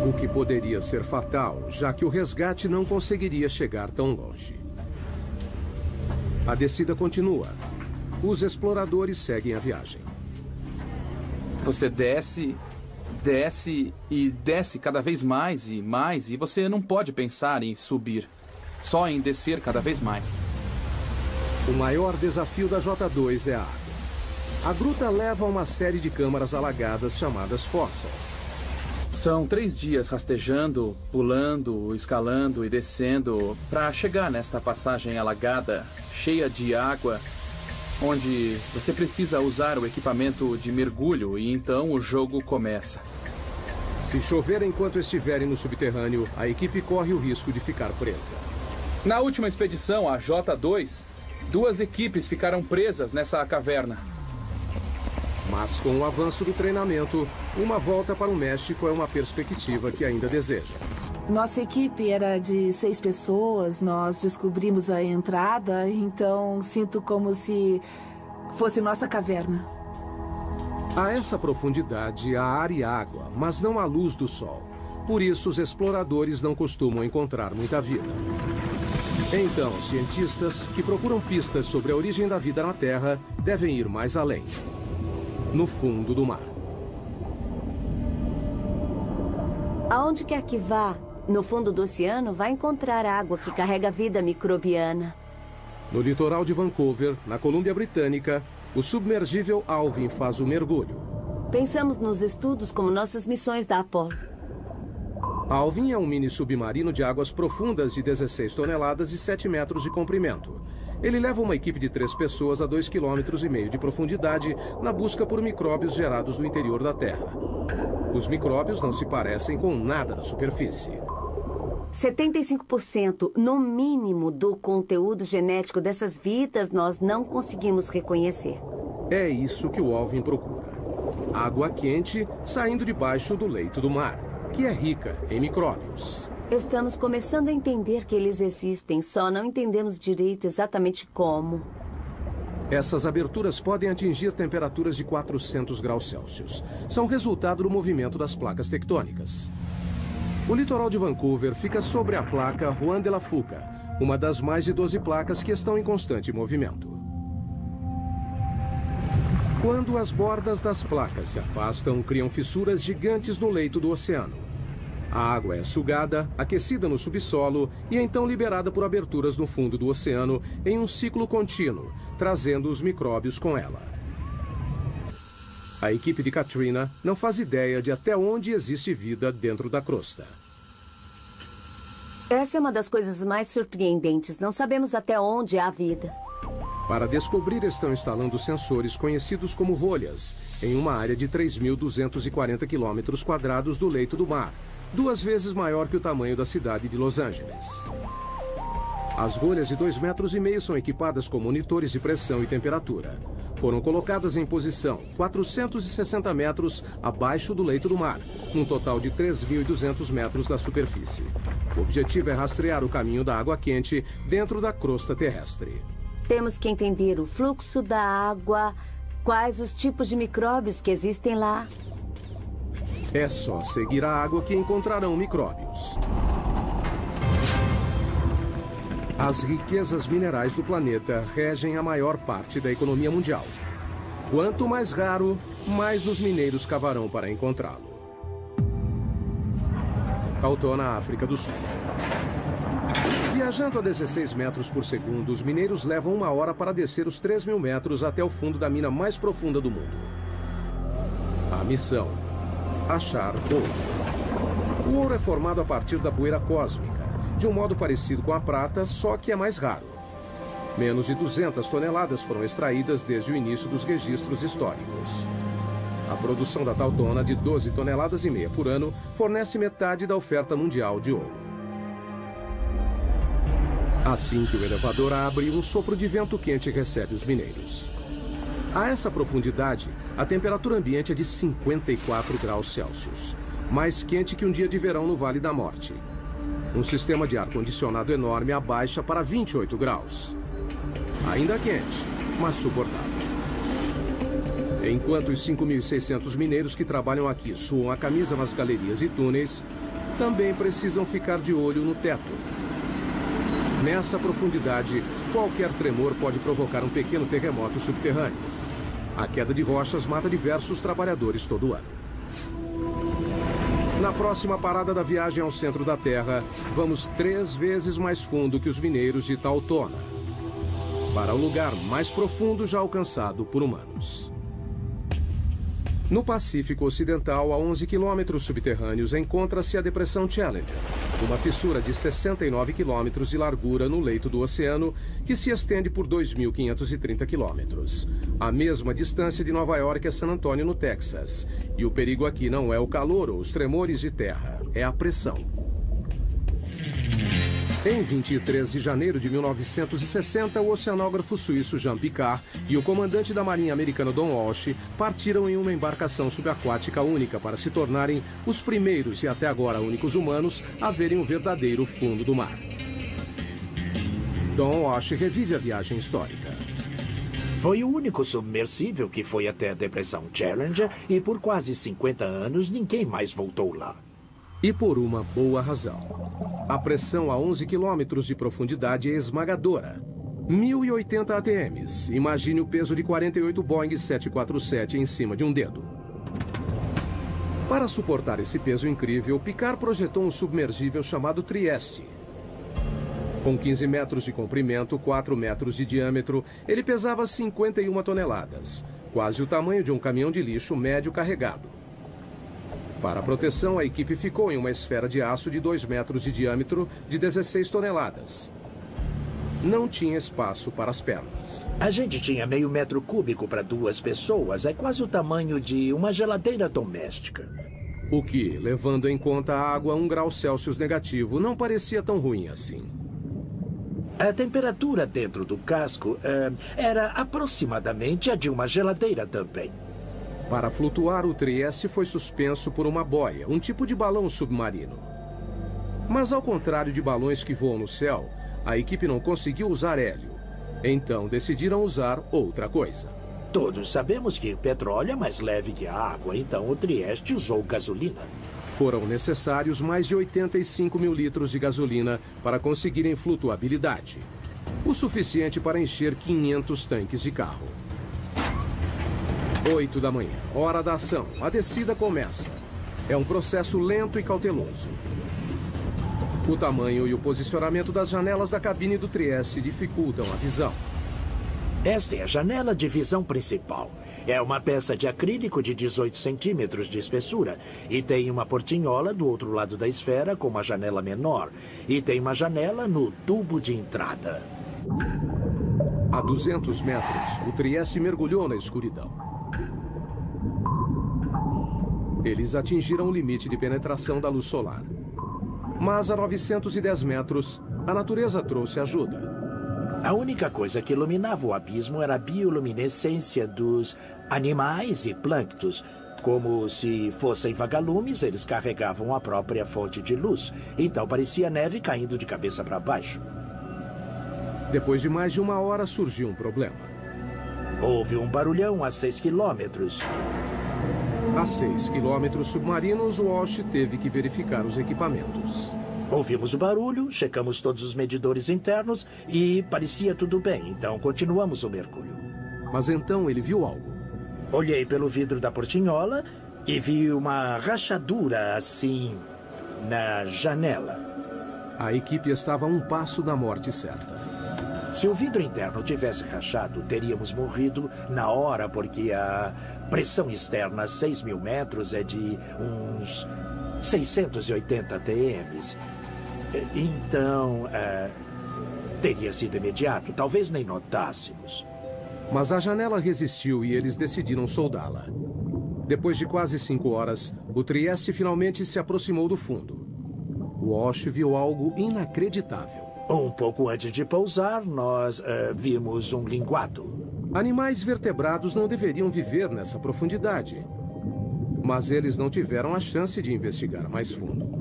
O que poderia ser fatal, já que o resgate não conseguiria chegar tão longe. A descida continua. Os exploradores seguem a viagem. Você desce, desce e desce cada vez mais e mais, e você não pode pensar em subir, só em descer cada vez mais. O maior desafio da J2 é a água. A gruta leva a uma série de câmaras alagadas chamadas fossas. São 3 dias rastejando, pulando, escalando e descendo para chegar nesta passagem alagada, cheia de água, onde você precisa usar o equipamento de mergulho e então o jogo começa. Se chover enquanto estiverem no subterrâneo, a equipe corre o risco de ficar presa. Na última expedição, a J2, 2 equipes ficaram presas nessa caverna. Mas com o avanço do treinamento, uma volta para o México é uma perspectiva que ainda deseja. Nossa equipe era de 6 pessoas, nós descobrimos a entrada, então sinto como se fosse nossa caverna. A essa profundidade há ar e água, mas não há luz do sol. Por isso, os exploradores não costumam encontrar muita vida. Então, cientistas que procuram pistas sobre a origem da vida na Terra devem ir mais além. No fundo do mar. Aonde quer que vá, no fundo do oceano, vai encontrar água que carrega vida microbiana. No litoral de Vancouver, na Colômbia Britânica, o submergível Alvin faz o mergulho. Pensamos nos estudos como nossas missões da Apollo. Alvin é um mini submarino de águas profundas de 16 toneladas e 7 metros de comprimento. Ele leva uma equipe de 3 pessoas a 2,5 km de profundidade na busca por micróbios gerados no interior da Terra. Os micróbios não se parecem com nada da superfície. 75%, no mínimo, do conteúdo genético dessas vidas nós não conseguimos reconhecer. É isso que o Alvin procura. Água quente saindo debaixo do leito do mar, que é rica em micróbios. Estamos começando a entender que eles existem, só não entendemos direito exatamente como. Essas aberturas podem atingir temperaturas de 400 graus Celsius. São resultado do movimento das placas tectônicas. O litoral de Vancouver fica sobre a placa Juan de la Fuca, uma das mais de 12 placas que estão em constante movimento. Quando as bordas das placas se afastam, criam fissuras gigantes no leito do oceano. A água é sugada, aquecida no subsolo e então liberada por aberturas no fundo do oceano em um ciclo contínuo, trazendo os micróbios com ela. A equipe de Katrina não faz ideia de até onde existe vida dentro da crosta. Essa é uma das coisas mais surpreendentes. Não sabemos até onde há vida. Para descobrir, estão instalando sensores conhecidos como rolhas em uma área de 3.240 km² do leito do mar, 2 vezes maior que o tamanho da cidade de Los Angeles. As rolhas de 2,5 metros são equipadas com monitores de pressão e temperatura. Foram colocadas em posição 460 metros abaixo do leito do mar, num total de 3.200 metros da superfície. O objetivo é rastrear o caminho da água quente dentro da crosta terrestre. Temos que entender o fluxo da água, quais os tipos de micróbios que existem lá. É só seguir a água que encontrarão micróbios. As riquezas minerais do planeta regem a maior parte da economia mundial. Quanto mais raro, mais os mineiros cavarão para encontrá-lo. Tautona, África do Sul. Viajando a 16 metros por segundo, os mineiros levam 1 hora para descer os 3.000 metros até o fundo da mina mais profunda do mundo. A missão: achar ouro. O ouro é formado a partir da poeira cósmica, de um modo parecido com a prata, só que é mais raro. Menos de 200 toneladas foram extraídas desde o início dos registros históricos. A produção da Tautona, de 12,5 toneladas por ano, fornece metade da oferta mundial de ouro. Assim que o elevador abre, um sopro de vento quente recebe os mineiros. A essa profundidade, a temperatura ambiente é de 54 graus Celsius, mais quente que um dia de verão no Vale da Morte. Um sistema de ar-condicionado enorme abaixa para 28 graus. Ainda quente, mas suportável. Enquanto os 5.600 mineiros que trabalham aqui suam a camisa nas galerias e túneis, também precisam ficar de olho no teto. Nessa profundidade, qualquer tremor pode provocar um pequeno terremoto subterrâneo. A queda de rochas mata diversos trabalhadores todo ano. Na próxima parada da viagem ao centro da Terra, vamos 3 vezes mais fundo que os mineiros de Tautona, para o lugar mais profundo já alcançado por humanos. No Pacífico Ocidental, a 11 quilômetros subterrâneos, encontra-se a Depressão Challenger, uma fissura de 69 quilômetros de largura no leito do oceano que se estende por 2.530 quilômetros. A mesma distância de Nova York a San Antônio, no Texas. E o perigo aqui não é o calor ou os tremores de terra, é a pressão. Em 23 de janeiro de 1960, o oceanógrafo suíço Jean Piccard e o comandante da Marinha americana Don Walsh partiram em uma embarcação subaquática única para se tornarem os primeiros e até agora únicos humanos a verem o verdadeiro fundo do mar. Don Walsh revive a viagem histórica. Foi o único submersível que foi até a Depressão Challenger e por quase 50 anos ninguém mais voltou lá. E por uma boa razão. A pressão a 11 quilômetros de profundidade é esmagadora. 1.080 ATMs. Imagine o peso de 48 Boeing 747 em cima de um dedo. Para suportar esse peso incrível, Piccard projetou um submergível chamado Trieste. Com 15 metros de comprimento, 4 metros de diâmetro, ele pesava 51 toneladas, quase o tamanho de um caminhão de lixo médio carregado. Para a proteção, a equipe ficou em uma esfera de aço de 2 metros de diâmetro de 16 toneladas. Não tinha espaço para as pernas. A gente tinha meio metro cúbico para 2 pessoas. É quase o tamanho de uma geladeira doméstica. O que, levando em conta a água a 1 grau Celsius negativo, não parecia tão ruim assim. A temperatura dentro do casco era aproximadamente a de uma geladeira também. Para flutuar, o Trieste foi suspenso por uma boia, um tipo de balão submarino. Mas ao contrário de balões que voam no céu, a equipe não conseguiu usar hélio. Então decidiram usar outra coisa. Todos sabemos que petróleo é mais leve que a água, então o Trieste usou gasolina. Foram necessários mais de 85 mil litros de gasolina para conseguirem flutuabilidade. O suficiente para encher 500 tanques de carro. 8 da manhã, hora da ação. A descida começa. É um processo lento e cauteloso. O tamanho e o posicionamento das janelas da cabine do Trieste dificultam a visão. Esta é a janela de visão principal. É uma peça de acrílico de 18 centímetros de espessura e tem uma portinhola do outro lado da esfera com uma janela menor. E tem uma janela no tubo de entrada. A 200 metros, o Trieste mergulhou na escuridão. Eles atingiram o limite de penetração da luz solar. Mas a 910 metros, a natureza trouxe ajuda. A única coisa que iluminava o abismo era a bioluminescência dos animais e plânctons. Como se fossem vagalumes, eles carregavam a própria fonte de luz. Então parecia neve caindo de cabeça para baixo. Depois de mais de 1 hora, surgiu um problema. Houve um barulhão a 6 quilômetros. A 6 quilômetros submarinos, Walsh teve que verificar os equipamentos. Ouvimos o barulho, checamos todos os medidores internos e parecia tudo bem, então continuamos o mergulho. Mas então ele viu algo. Olhei pelo vidro da portinhola e vi uma rachadura assim na janela. A equipe estava a 1 passo da morte certa. Se o vidro interno tivesse rachado, teríamos morrido na hora, porque a pressão externa a 6.000 metros é de uns 680 TMs. Então, teria sido imediato. Talvez nem notássemos. Mas a janela resistiu e eles decidiram soldá-la. Depois de quase 5 horas, o Trieste finalmente se aproximou do fundo. Walsh viu algo inacreditável. Um pouco antes de pousar, nós vimos um linguado. Animais vertebrados não deveriam viver nessa profundidade. Mas eles não tiveram a chance de investigar mais fundo.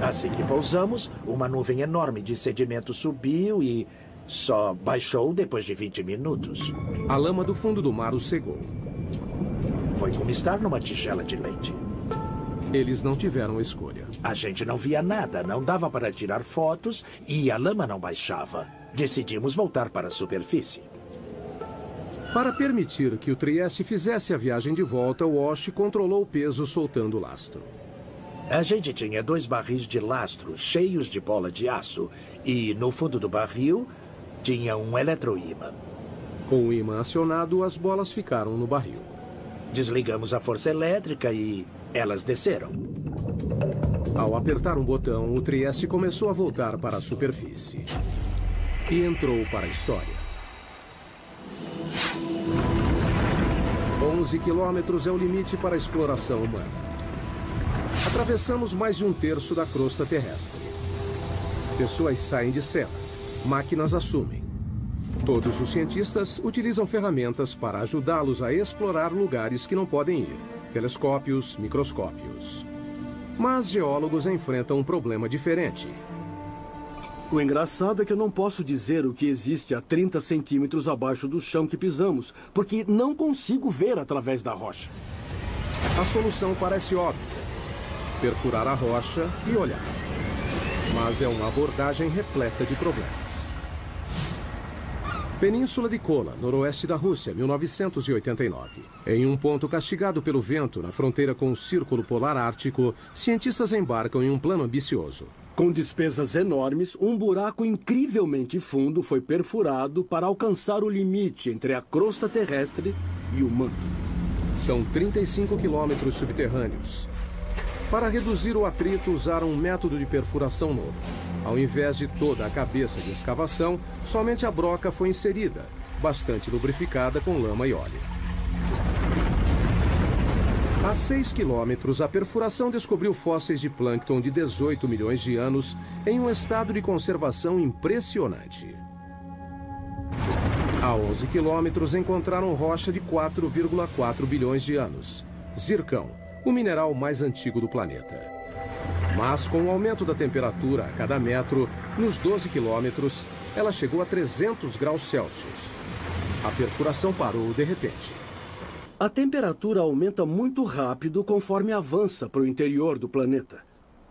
Assim que pousamos, uma nuvem enorme de sedimento subiu e só baixou depois de 20 minutos. A lama do fundo do mar os cegou. Foi como estar numa tigela de leite. Eles não tiveram escolha. A gente não via nada, não dava para tirar fotos e a lama não baixava. Decidimos voltar para a superfície. Para permitir que o Trieste fizesse a viagem de volta, Walsh controlou o peso soltando o lastro. A gente tinha 2 barris de lastro cheios de bola de aço e no fundo do barril tinha um eletroímã. Com o ímã acionado, as bolas ficaram no barril. Desligamos a força elétrica e elas desceram. Ao apertar um botão, o Trieste começou a voltar para a superfície. E entrou para a história. 11 quilômetros é o limite para a exploração humana. Atravessamos mais de 1/3 da crosta terrestre. Pessoas saem de cela. Máquinas assumem. Todos os cientistas utilizam ferramentas para ajudá-los a explorar lugares que não podem ir. Telescópios, microscópios. Mas geólogos enfrentam um problema diferente. O engraçado é que eu não posso dizer o que existe a 30 centímetros abaixo do chão que pisamos, porque não consigo ver através da rocha. A solução parece óbvia. Perfurar a rocha e olhar. Mas é uma abordagem repleta de problemas. Península de Kola, noroeste da Rússia, 1989. Em um ponto castigado pelo vento, na fronteira com o Círculo Polar Ártico, cientistas embarcam em um plano ambicioso. Com despesas enormes, um buraco incrivelmente fundo foi perfurado para alcançar o limite entre a crosta terrestre e o manto. São 35 quilômetros subterrâneos. Para reduzir o atrito, usaram um método de perfuração novo. Ao invés de toda a cabeça de escavação, somente a broca foi inserida, bastante lubrificada com lama e óleo. A 6 quilômetros, a perfuração descobriu fósseis de plâncton de 18 milhões de anos em um estado de conservação impressionante. A 11 quilômetros, encontraram rocha de 4,4 bilhões de anos. Zircão, o mineral mais antigo do planeta. Mas, com o aumento da temperatura a cada metro, nos 12 quilômetros, ela chegou a 300 graus Celsius. A perfuração parou de repente. A temperatura aumenta muito rápido conforme avança para o interior do planeta.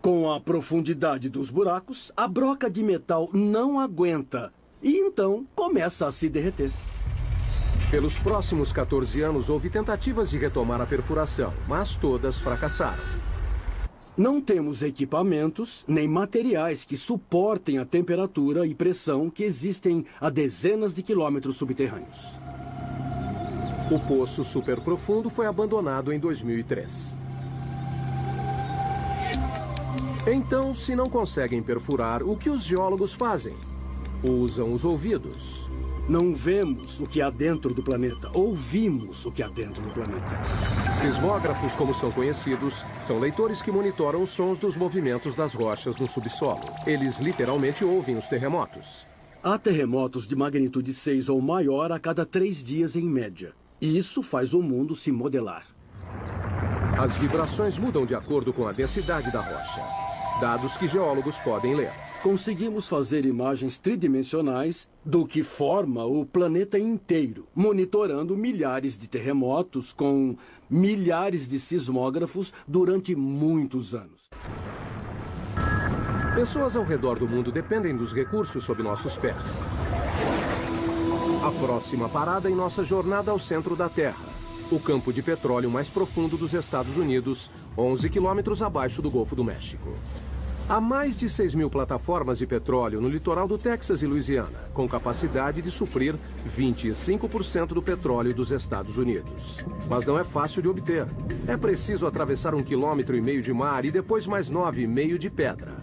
Com a profundidade dos buracos, a broca de metal não aguenta e então começa a se derreter. Pelos próximos 14 anos, houve tentativas de retomar a perfuração, mas todas fracassaram. Não temos equipamentos nem materiais que suportem a temperatura e pressão que existem a dezenas de quilômetros subterrâneos. O poço superprofundo foi abandonado em 2003. Então, se não conseguem perfurar, o que os geólogos fazem? Usam os ouvidos. Não vemos o que há dentro do planeta, ouvimos o que há dentro do planeta. Sismógrafos, como são conhecidos, são leitores que monitoram os sons dos movimentos das rochas no subsolo. Eles literalmente ouvem os terremotos. Há terremotos de magnitude 6 ou maior a cada 3 dias em média. E isso faz o mundo se modelar. As vibrações mudam de acordo com a densidade da rocha. Dados que geólogos podem ler. Conseguimos fazer imagens tridimensionais do que forma o planeta inteiro, monitorando milhares de terremotos com milhares de sismógrafos durante muitos anos. Pessoas ao redor do mundo dependem dos recursos sob nossos pés. A próxima parada em nossa jornada ao centro da Terra. O campo de petróleo mais profundo dos Estados Unidos, 11 quilômetros abaixo do Golfo do México. Há mais de 6 mil plataformas de petróleo no litoral do Texas e Louisiana, com capacidade de suprir 25% do petróleo dos Estados Unidos. Mas não é fácil de obter. É preciso atravessar 1,5 km de mar e depois mais 9,5 de pedra.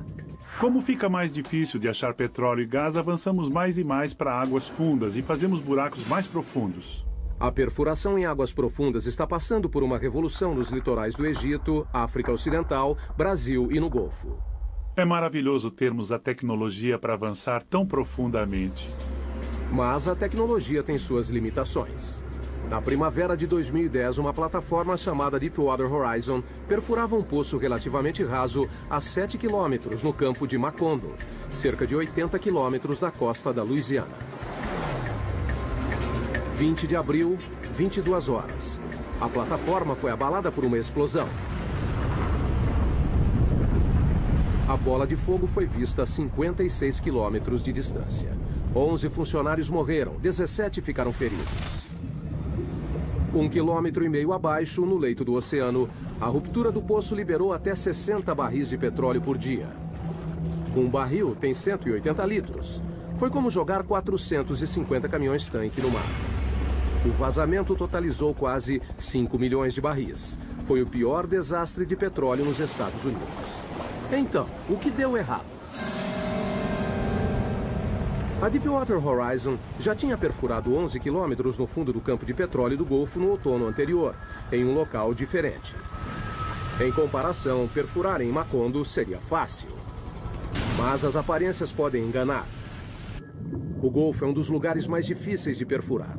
Como fica mais difícil de achar petróleo e gás, avançamos mais e mais para águas fundas e fazemos buracos mais profundos. A perfuração em águas profundas está passando por uma revolução nos litorais do Egito, África Ocidental, Brasil e no Golfo. É maravilhoso termos a tecnologia para avançar tão profundamente. Mas a tecnologia tem suas limitações. Na primavera de 2010, uma plataforma chamada Deepwater Horizon perfurava um poço relativamente raso a 7 quilômetros no campo de Macondo, cerca de 80 quilômetros da costa da Louisiana. 20 de abril, 22 horas. A plataforma foi abalada por uma explosão. A bola de fogo foi vista a 56 quilômetros de distância. 11 funcionários morreram, 17 ficaram feridos. 1,5 km abaixo, no leito do oceano, a ruptura do poço liberou até 60 barris de petróleo por dia. Um barril tem 180 litros. Foi como jogar 450 caminhões-tanque no mar. O vazamento totalizou quase 5 milhões de barris. Foi o pior desastre de petróleo nos Estados Unidos. Então, o que deu errado? A Deepwater Horizon já tinha perfurado 11 quilômetros no fundo do campo de petróleo do Golfo no outono anterior, em um local diferente. Em comparação, perfurar em Macondo seria fácil. Mas as aparências podem enganar. O Golfo é um dos lugares mais difíceis de perfurar.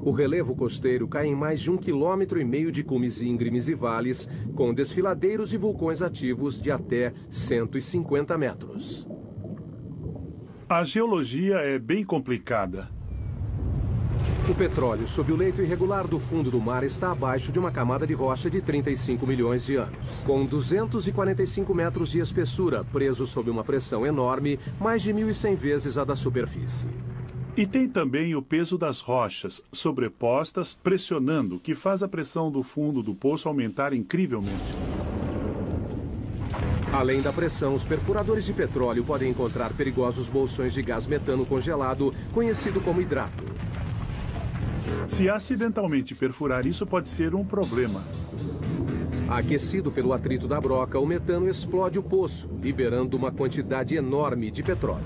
O relevo costeiro cai em mais de 1,5 km de cumes íngremes e vales, com desfiladeiros e vulcões ativos de até 150 metros. A geologia é bem complicada. O petróleo sob o leito irregular do fundo do mar está abaixo de uma camada de rocha de 35 milhões de anos, com 245 metros de espessura, preso sob uma pressão enorme, mais de 1.100 vezes a da superfície. E tem também o peso das rochas, sobrepostas, pressionando, que faz a pressão do fundo do poço aumentar incrivelmente. Além da pressão, os perfuradores de petróleo podem encontrar perigosos bolsões de gás metano congelado, conhecido como hidrato. Se acidentalmente perfurar, isso pode ser um problema. Aquecido pelo atrito da broca, o metano explode o poço, liberando uma quantidade enorme de petróleo.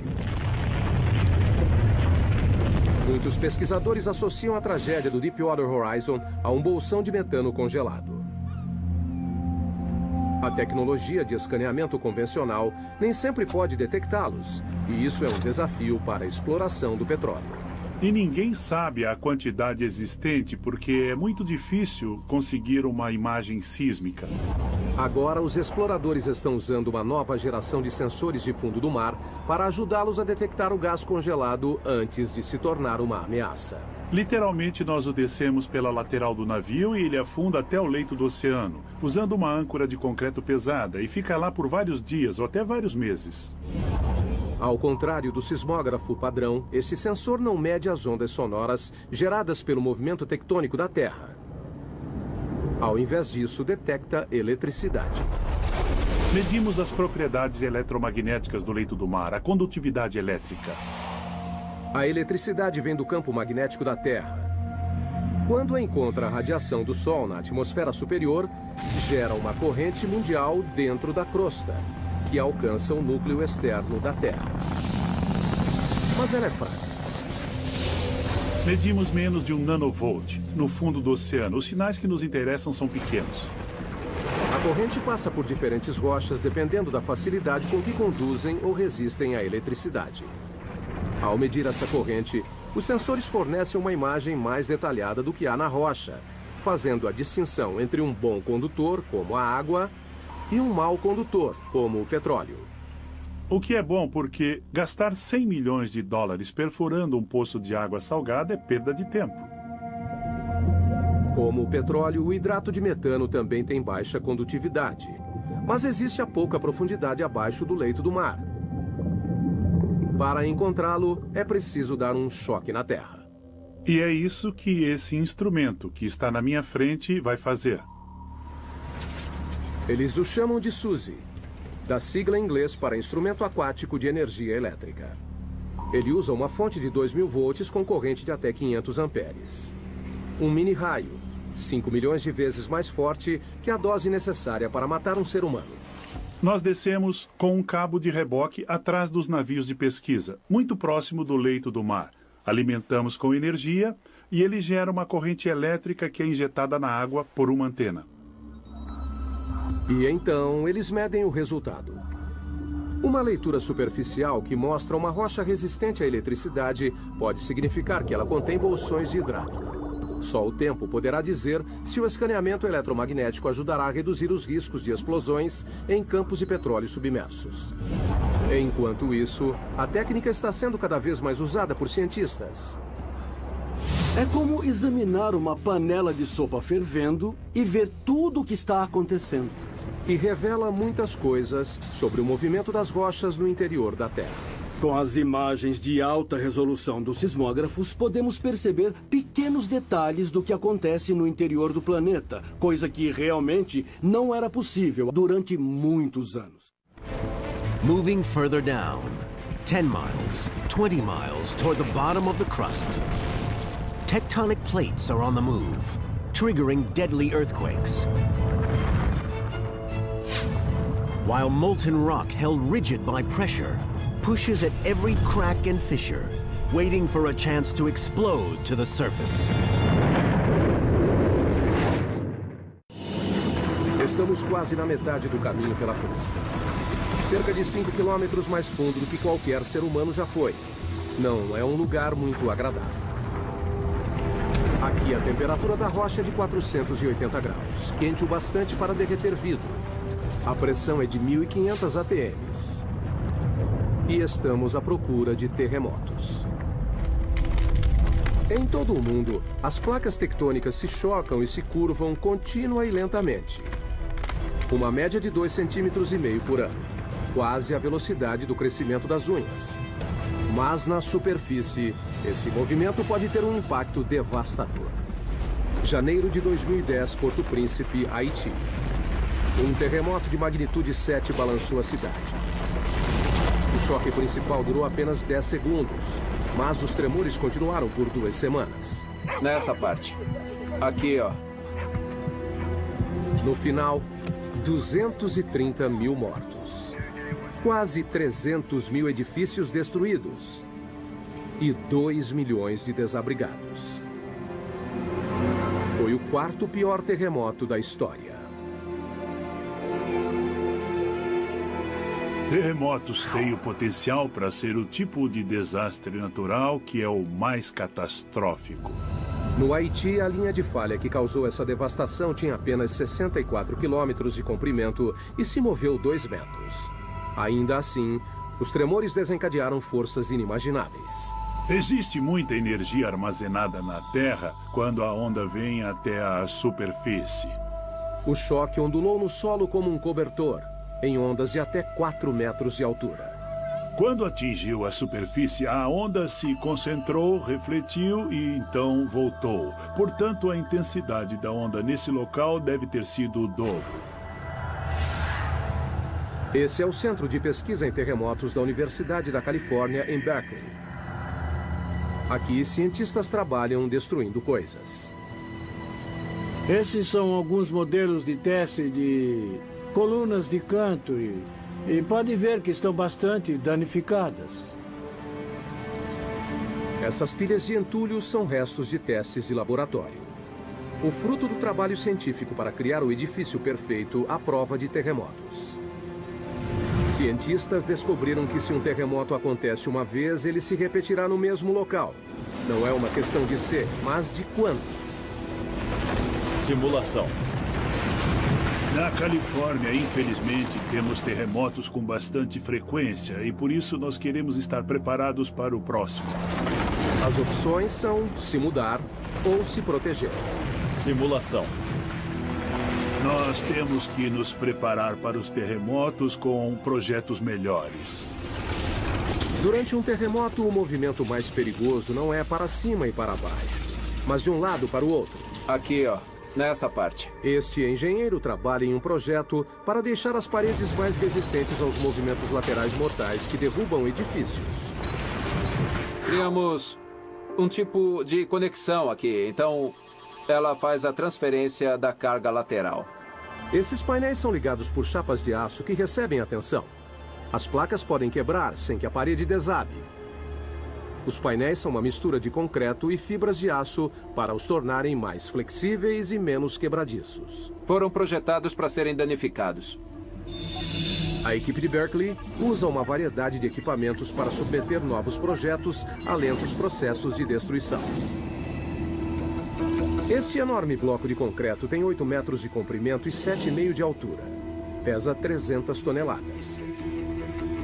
Muitos pesquisadores associam a tragédia do Deepwater Horizon a um bolsão de metano congelado. A tecnologia de escaneamento convencional nem sempre pode detectá-los, e isso é um desafio para a exploração do petróleo. E ninguém sabe a quantidade existente porque é muito difícil conseguir uma imagem sísmica. Agora, os exploradores estão usando uma nova geração de sensores de fundo do mar para ajudá-los a detectar o gás congelado antes de se tornar uma ameaça. Literalmente, nós o descemos pela lateral do navio e ele afunda até o leito do oceano, usando uma âncora de concreto pesada e fica lá por vários dias ou até vários meses. Ao contrário do sismógrafo padrão, este sensor não mede as ondas sonoras geradas pelo movimento tectônico da Terra. Ao invés disso, detecta eletricidade. Medimos as propriedades eletromagnéticas do leito do mar, a condutividade elétrica. A eletricidade vem do campo magnético da Terra. Quando encontra a radiação do Sol na atmosfera superior, gera uma corrente mundial dentro da crosta, que alcança o núcleo externo da Terra. Mas ela é fraca. Medimos menos de 1 nanovolt no fundo do oceano. Os sinais que nos interessam são pequenos. A corrente passa por diferentes rochas dependendo da facilidade com que conduzem ou resistem à eletricidade. Ao medir essa corrente, os sensores fornecem uma imagem mais detalhada do que há na rocha, fazendo a distinção entre um bom condutor, como a água, e um mau condutor, como o petróleo. O que é bom porque gastar 100 milhões de dólares perfurando um poço de água salgada é perda de tempo. Como o petróleo, o hidrato de metano também tem baixa condutividade, mas existe a pouca profundidade abaixo do leito do mar. Para encontrá-lo, é preciso dar um choque na Terra. E é isso que esse instrumento que está na minha frente vai fazer. Eles o chamam de SUSI, da sigla em inglês para Instrumento Aquático de Energia Elétrica. Ele usa uma fonte de 2.000 volts com corrente de até 500 amperes. Um mini-raio, 5 milhões de vezes mais forte que a dose necessária para matar um ser humano. Nós descemos com um cabo de reboque atrás dos navios de pesquisa, muito próximo do leito do mar. Alimentamos com energia e ele gera uma corrente elétrica que é injetada na água por uma antena. E então eles medem o resultado. Uma leitura superficial que mostra uma rocha resistente à eletricidade pode significar que ela contém bolsões de hidrato. Só o tempo poderá dizer se o escaneamento eletromagnético ajudará a reduzir os riscos de explosões em campos de petróleo submersos. Enquanto isso, a técnica está sendo cada vez mais usada por cientistas. É como examinar uma panela de sopa fervendo e ver tudo o que está acontecendo. E revela muitas coisas sobre o movimento das rochas no interior da Terra. Com as imagens de alta resolução dos sismógrafos, podemos perceber pequenos detalhes do que acontece no interior do planeta, coisa que realmente não era possível durante muitos anos. Moving further down, 10 miles, 20 miles toward the bottom of the crust. Tectonic plates are on the move, triggering deadly earthquakes. While molten rock held rigid by pressure pushes at every crack and fissure, waiting for a chance to explode to the surface. Estamos quase na metade do caminho pela costa. Cerca de 5 quilômetros mais fundo do que qualquer ser humano já foi. Não é um lugar muito agradável. Aqui a temperatura da rocha é de 480 graus, quente o bastante para derreter vidro. A pressão é de 1.500 ATMs. E estamos à procura de terremotos. Em todo o mundo, as placas tectônicas se chocam e se curvam contínua e lentamente. Uma média de 2,5 cm por ano, quase a velocidade do crescimento das unhas. Mas na superfície, esse movimento pode ter um impacto devastador. Janeiro de 2010, Porto Príncipe, Haiti. Um terremoto de magnitude 7 balançou a cidade. O choque principal durou apenas 10 segundos, mas os tremores continuaram por 2 semanas. Nessa parte. Aqui, ó. No final, 230 mil mortos. Quase 300 mil edifícios destruídos. E 2 milhões de desabrigados. Foi o 4º pior terremoto da história. Terremotos têm o potencial para ser o tipo de desastre natural que é o mais catastrófico. No Haiti, a linha de falha que causou essa devastação tinha apenas 64 quilômetros de comprimento e se moveu 2 metros. Ainda assim, os tremores desencadearam forças inimagináveis. Existe muita energia armazenada na Terra quando a onda vem até a superfície. O choque ondulou no solo como um cobertor, em ondas de até 4 metros de altura. Quando atingiu a superfície, a onda se concentrou, refletiu e então voltou. Portanto, a intensidade da onda nesse local deve ter sido o dobro. Esse é o Centro de Pesquisa em Terremotos da Universidade da Califórnia, em Berkeley. Aqui, cientistas trabalham destruindo coisas. Esses são alguns modelos de teste de colunas de canto e pode ver que estão bastante danificadas. Essas pilhas de entulho são restos de testes de laboratório. O fruto do trabalho científico para criar o edifício perfeito à prova de terremotos. Cientistas descobriram que se um terremoto acontece uma vez, ele se repetirá no mesmo local. Não é uma questão de ser, mas de quando. Simulação. Na Califórnia, infelizmente, temos terremotos com bastante frequência e por isso nós queremos estar preparados para o próximo. As opções são se mudar ou se proteger. Simulação. Nós temos que nos preparar para os terremotos com projetos melhores. Durante um terremoto, o movimento mais perigoso não é para cima e para baixo, mas de um lado para o outro. Aqui, ó. Nessa parte. Este engenheiro trabalha em um projeto para deixar as paredes mais resistentes aos movimentos laterais mortais que derrubam edifícios. Criamos um tipo de conexão aqui, então ela faz a transferência da carga lateral. Esses painéis são ligados por chapas de aço que recebem a tensão. As placas podem quebrar sem que a parede desabe. Os painéis são uma mistura de concreto e fibras de aço para os tornarem mais flexíveis e menos quebradiços. Foram projetados para serem danificados. A equipe de Berkeley usa uma variedade de equipamentos para submeter novos projetos a lentos processos de destruição. Este enorme bloco de concreto tem 8 metros de comprimento e 7,5 de altura. Pesa 300 toneladas.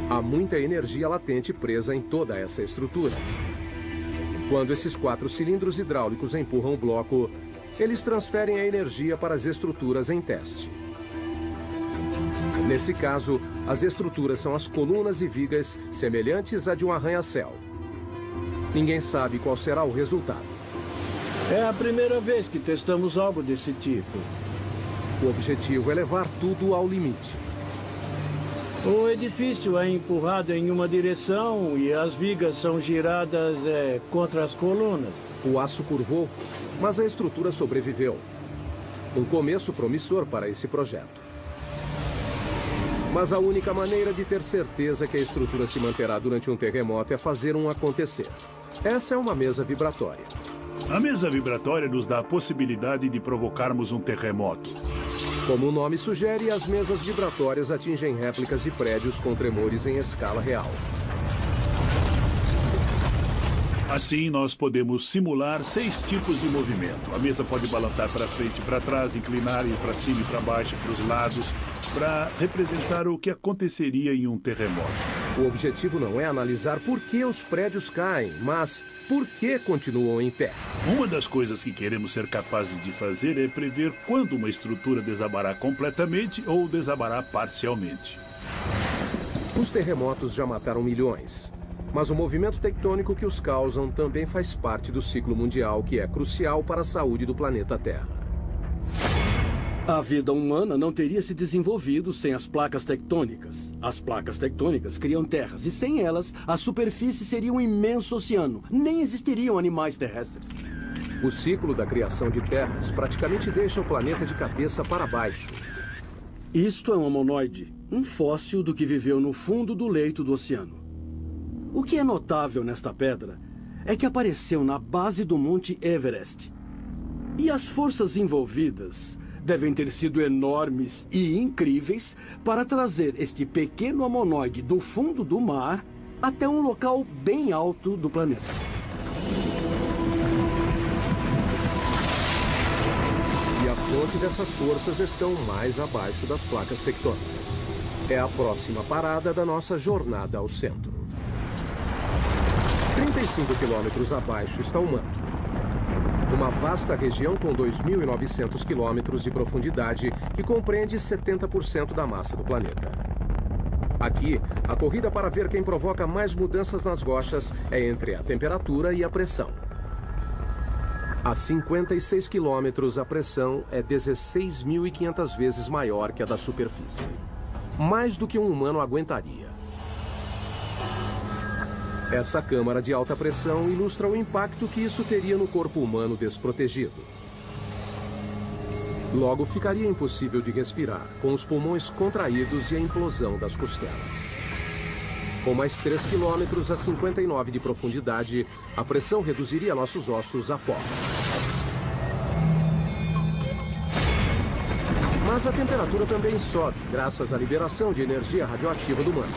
Há muita energia latente presa em toda essa estrutura. Quando esses 4 cilindros hidráulicos empurram o bloco, eles transferem a energia para as estruturas em teste. Nesse caso, as estruturas são as colunas e vigas semelhantes à de um arranha-céu. Ninguém sabe qual será o resultado. É a primeira vez que testamos algo desse tipo. O objetivo é levar tudo ao limite. O edifício é empurrado em uma direção e as vigas são giradas contra as colunas. O aço curvou, mas a estrutura sobreviveu. Um começo promissor para esse projeto. Mas a única maneira de ter certeza que a estrutura se manterá durante um terremoto é fazer um acontecer. Essa é uma mesa vibratória. A mesa vibratória nos dá a possibilidade de provocarmos um terremoto. Como o nome sugere, as mesas vibratórias atingem réplicas de prédios com tremores em escala real. Assim, nós podemos simular 6 tipos de movimento. A mesa pode balançar para frente e para trás, inclinar, ir para cima e para baixo, para os lados, para representar o que aconteceria em um terremoto. O objetivo não é analisar por que os prédios caem, mas por que continuam em pé. Uma das coisas que queremos ser capazes de fazer é prever quando uma estrutura desabará completamente ou desabará parcialmente. Os terremotos já mataram milhões. Mas o movimento tectônico que os causam também faz parte do ciclo mundial, que é crucial para a saúde do planeta Terra. A vida humana não teria se desenvolvido sem as placas tectônicas. As placas tectônicas criam terras, e sem elas, a superfície seria um imenso oceano. Nem existiriam animais terrestres. O ciclo da criação de terras praticamente deixa o planeta de cabeça para baixo. Isto é um amonoide, um fóssil do que viveu no fundo do leito do oceano. O que é notável nesta pedra é que apareceu na base do Monte Everest. E as forças envolvidas devem ter sido enormes e incríveis para trazer este pequeno amonoide do fundo do mar até um local bem alto do planeta. E a fonte dessas forças estão mais abaixo das placas tectônicas. É a próxima parada da nossa jornada ao centro. 35 quilômetros abaixo está o manto. Uma vasta região com 2.900 quilômetros de profundidade que compreende 70% da massa do planeta. Aqui, a corrida para ver quem provoca mais mudanças nas rochas é entre a temperatura e a pressão. A 56 quilômetros, a pressão é 16.500 vezes maior que a da superfície. Mais do que um humano aguentaria. Essa câmara de alta pressão ilustra o impacto que isso teria no corpo humano desprotegido. Logo, ficaria impossível de respirar, com os pulmões contraídos e a implosão das costelas. Com mais 3 quilômetros a 59 de profundidade, a pressão reduziria nossos ossos a pó. Mas a temperatura também sobe, graças à liberação de energia radioativa do manto.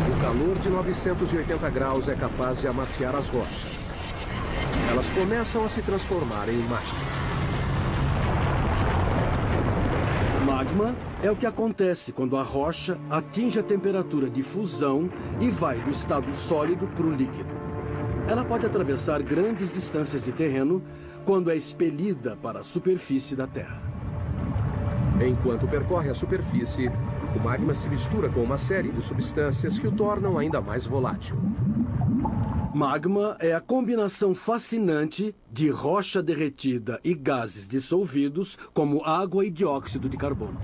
O calor de 980 graus é capaz de amaciar as rochas. Elas começam a se transformar em magma. Magma é o que acontece quando a rocha atinge a temperatura de fusão e vai do estado sólido para o líquido. Ela pode atravessar grandes distâncias de terreno quando é expelida para a superfície da Terra. Enquanto percorre a superfície, o magma se mistura com uma série de substâncias que o tornam ainda mais volátil. Magma é a combinação fascinante de rocha derretida e gases dissolvidos, como água e dióxido de carbono.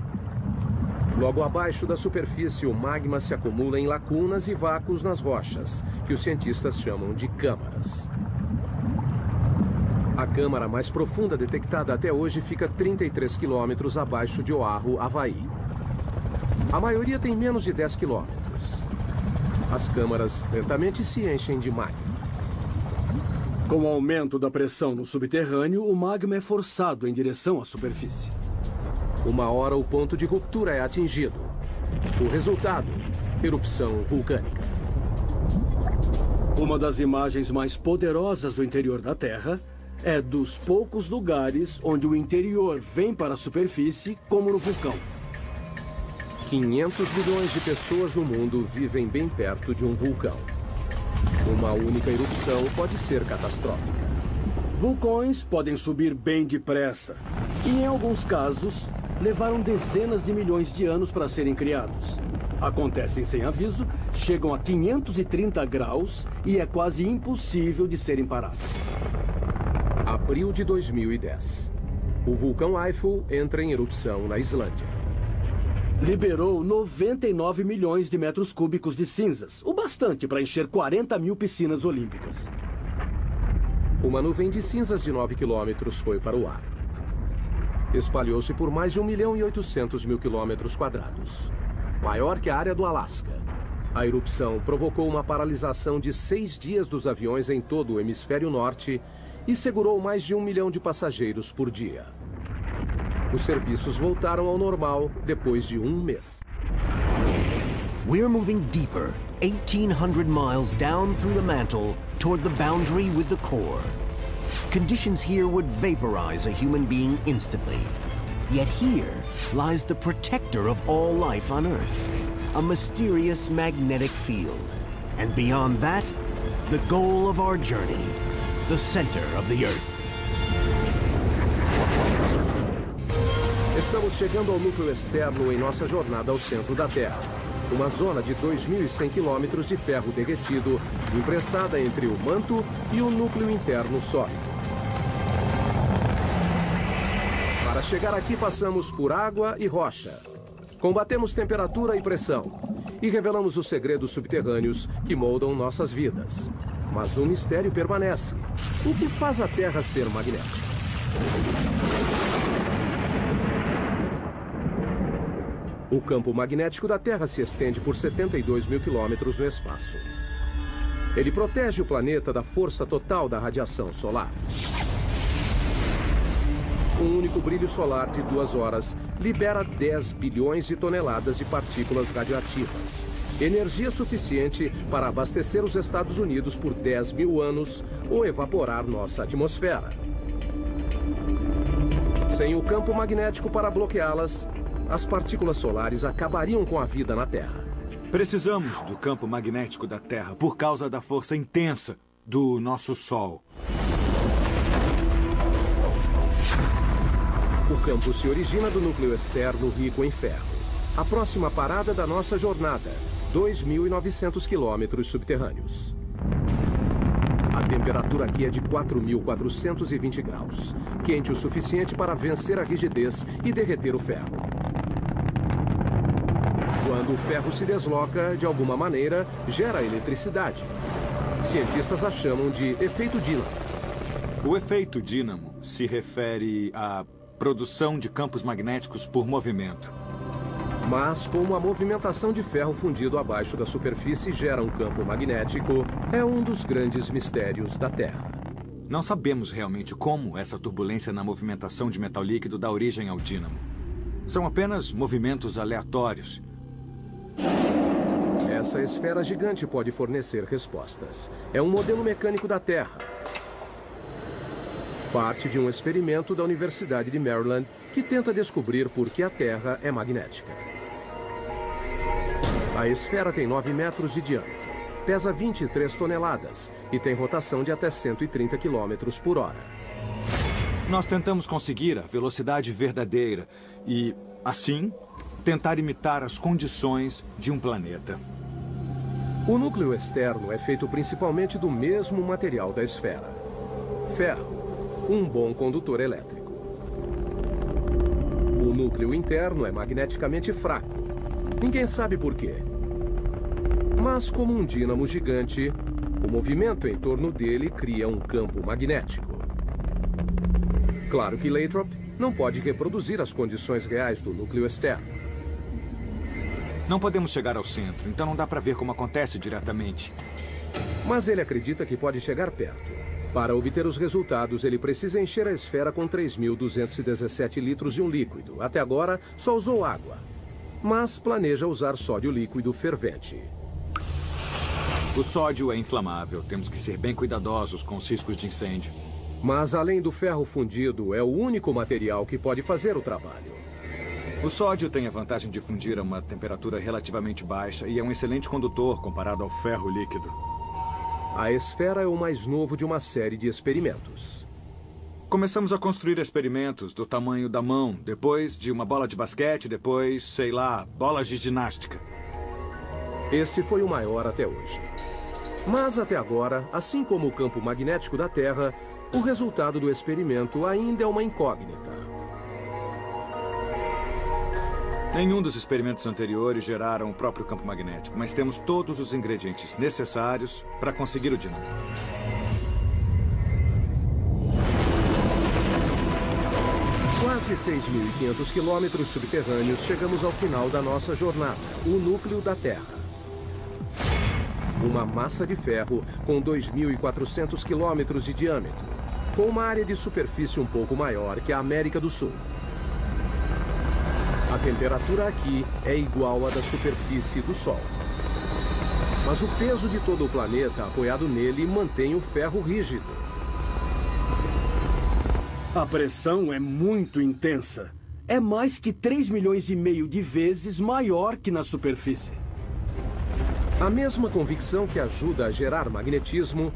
Logo abaixo da superfície, o magma se acumula em lacunas e vácuos nas rochas, que os cientistas chamam de câmaras. A câmara mais profunda detectada até hoje fica 33 quilômetros abaixo de Oahu, Havaí. A maioria tem menos de 10 quilômetros. As câmaras lentamente se enchem de magma. Com o aumento da pressão no subterrâneo, o magma é forçado em direção à superfície. Uma hora o ponto de ruptura é atingido. O resultado, erupção vulcânica. Uma das imagens mais poderosas do interior da Terra é dos poucos lugares onde o interior vem para a superfície, como no vulcão. 500 milhões de pessoas no mundo vivem bem perto de um vulcão. Uma única erupção pode ser catastrófica. Vulcões podem subir bem depressa e, em alguns casos, levaram dezenas de milhões de anos para serem criados. Acontecem sem aviso, chegam a 530 graus e é quase impossível de serem parados. Abril de 2010. O vulcão Eiffel entra em erupção na Islândia. Liberou 99 milhões de metros cúbicos de cinzas, o bastante para encher 40 mil piscinas olímpicas. Uma nuvem de cinzas de 9 quilômetros foi para o ar. Espalhou-se por mais de 1.800.000 quilômetros quadrados, maior que a área do Alasca. A erupção provocou uma paralisação de 6 dias dos aviões em todo o hemisfério norte e segurou mais de 1 milhão de passageiros por dia. Os serviços voltaram ao normal depois de um mês. We're moving deeper, 1,800 miles down through the mantle toward the boundary with the core. Conditions here would vaporize a human being instantly. Yet here lies the protector of all life on Earth, a mysterious magnetic field. And beyond that, the goal of our journey, the center of the Earth. Estamos chegando ao núcleo externo em nossa jornada ao centro da Terra. uma zona de 2.100 quilômetros de ferro derretido, imprensada entre o manto e o núcleo interno sólido. Para chegar aqui, passamos por água e rocha. Combatemos temperatura e pressão. E revelamos os segredos subterrâneos que moldam nossas vidas. Mas um mistério permanece. O que faz a Terra ser magnética? O campo magnético da Terra se estende por 72 mil quilômetros no espaço. Ele protege o planeta da força total da radiação solar. Um único brilho solar de 2 horas libera 10 bilhões de toneladas de partículas radioativas. Energia suficiente para abastecer os Estados Unidos por 10 mil anos ou evaporar nossa atmosfera. Sem o campo magnético para bloqueá-las, as partículas solares acabariam com a vida na Terra. Precisamos do campo magnético da Terra por causa da força intensa do nosso Sol. O campo se origina do núcleo externo rico em ferro. A próxima parada da nossa jornada, 2.900 quilômetros subterrâneos. A temperatura aqui é de 4.420 graus, quente o suficiente para vencer a rigidez e derreter o ferro. Quando o ferro se desloca, de alguma maneira, gera eletricidade. Cientistas a chamam de efeito dínamo. O efeito dínamo se refere à produção de campos magnéticos por movimento. Mas como a movimentação de ferro fundido abaixo da superfície gera um campo magnético, é um dos grandes mistérios da Terra. Não sabemos realmente como essa turbulência na movimentação de metal líquido dá origem ao dínamo. São apenas movimentos aleatórios. Essa esfera gigante pode fornecer respostas. É um modelo mecânico da Terra. Parte de um experimento da Universidade de Maryland que tenta descobrir por que a Terra é magnética. A esfera tem 9 metros de diâmetro, pesa 23 toneladas e tem rotação de até 130 quilômetros por hora. Nós tentamos conseguir a velocidade verdadeira e, assim, tentar imitar as condições de um planeta. O núcleo externo é feito principalmente do mesmo material da esfera: ferro. Um bom condutor elétrico. O núcleo interno é magneticamente fraco. Ninguém sabe por quê. Mas como um dínamo gigante, o movimento em torno dele cria um campo magnético. Claro que Lathrop não pode reproduzir as condições reais do núcleo externo. Não podemos chegar ao centro, então não dá para ver como acontece diretamente. Mas ele acredita que pode chegar perto. Para obter os resultados, ele precisa encher a esfera com 3.217 litros de um líquido. Até agora, só usou água. Mas planeja usar sódio líquido fervente. O sódio é inflamável. Temos que ser bem cuidadosos com os riscos de incêndio. Mas, além do ferro fundido, é o único material que pode fazer o trabalho. O sódio tem a vantagem de fundir a uma temperatura relativamente baixa e é um excelente condutor comparado ao ferro líquido. A esfera é o mais novo de uma série de experimentos. Começamos a construir experimentos do tamanho da mão, depois de uma bola de basquete, depois, sei lá, bolas de ginástica. Esse foi o maior até hoje. Mas até agora, assim como o campo magnético da Terra, o resultado do experimento ainda é uma incógnita. Nenhum dos experimentos anteriores geraram o próprio campo magnético, mas temos todos os ingredientes necessários para conseguir o dínamo. Quase 6.500 quilômetros subterrâneos, chegamos ao final da nossa jornada, o núcleo da Terra. Uma massa de ferro com 2.400 quilômetros de diâmetro, com uma área de superfície um pouco maior que a América do Sul. A temperatura aqui é igual à da superfície do Sol. Mas o peso de todo o planeta apoiado nele mantém o ferro rígido. A pressão é muito intensa. É mais que 3,5 milhões de vezes maior que na superfície. A mesma convicção que ajuda a gerar magnetismo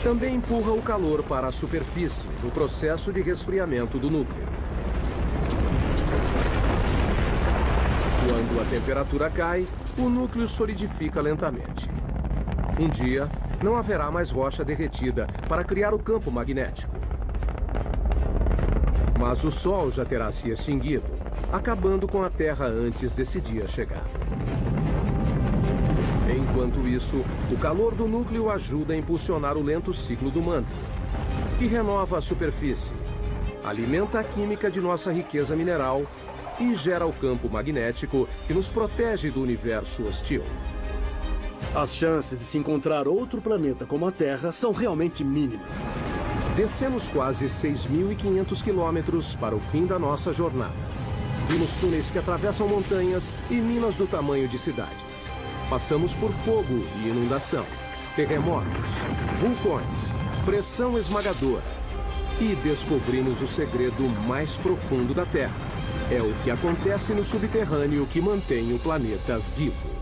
também empurra o calor para a superfície no processo de resfriamento do núcleo. Quando a temperatura cai, o núcleo solidifica lentamente. Um dia, não haverá mais rocha derretida para criar o campo magnético. Mas o Sol já terá se extinguido, acabando com a Terra antes desse dia chegar. Enquanto isso, o calor do núcleo ajuda a impulsionar o lento ciclo do manto, que renova a superfície, alimenta a química de nossa riqueza mineral e gera o campo magnético que nos protege do universo hostil. As chances de se encontrar outro planeta como a Terra são realmente mínimas. Descemos quase 6.500 quilômetros para o fim da nossa jornada. Vimos túneis que atravessam montanhas e minas do tamanho de cidades. Passamos por fogo e inundação, terremotos, vulcões, pressão esmagadora. E descobrimos o segredo mais profundo da Terra. É o que acontece no subterrâneo que mantém o planeta vivo.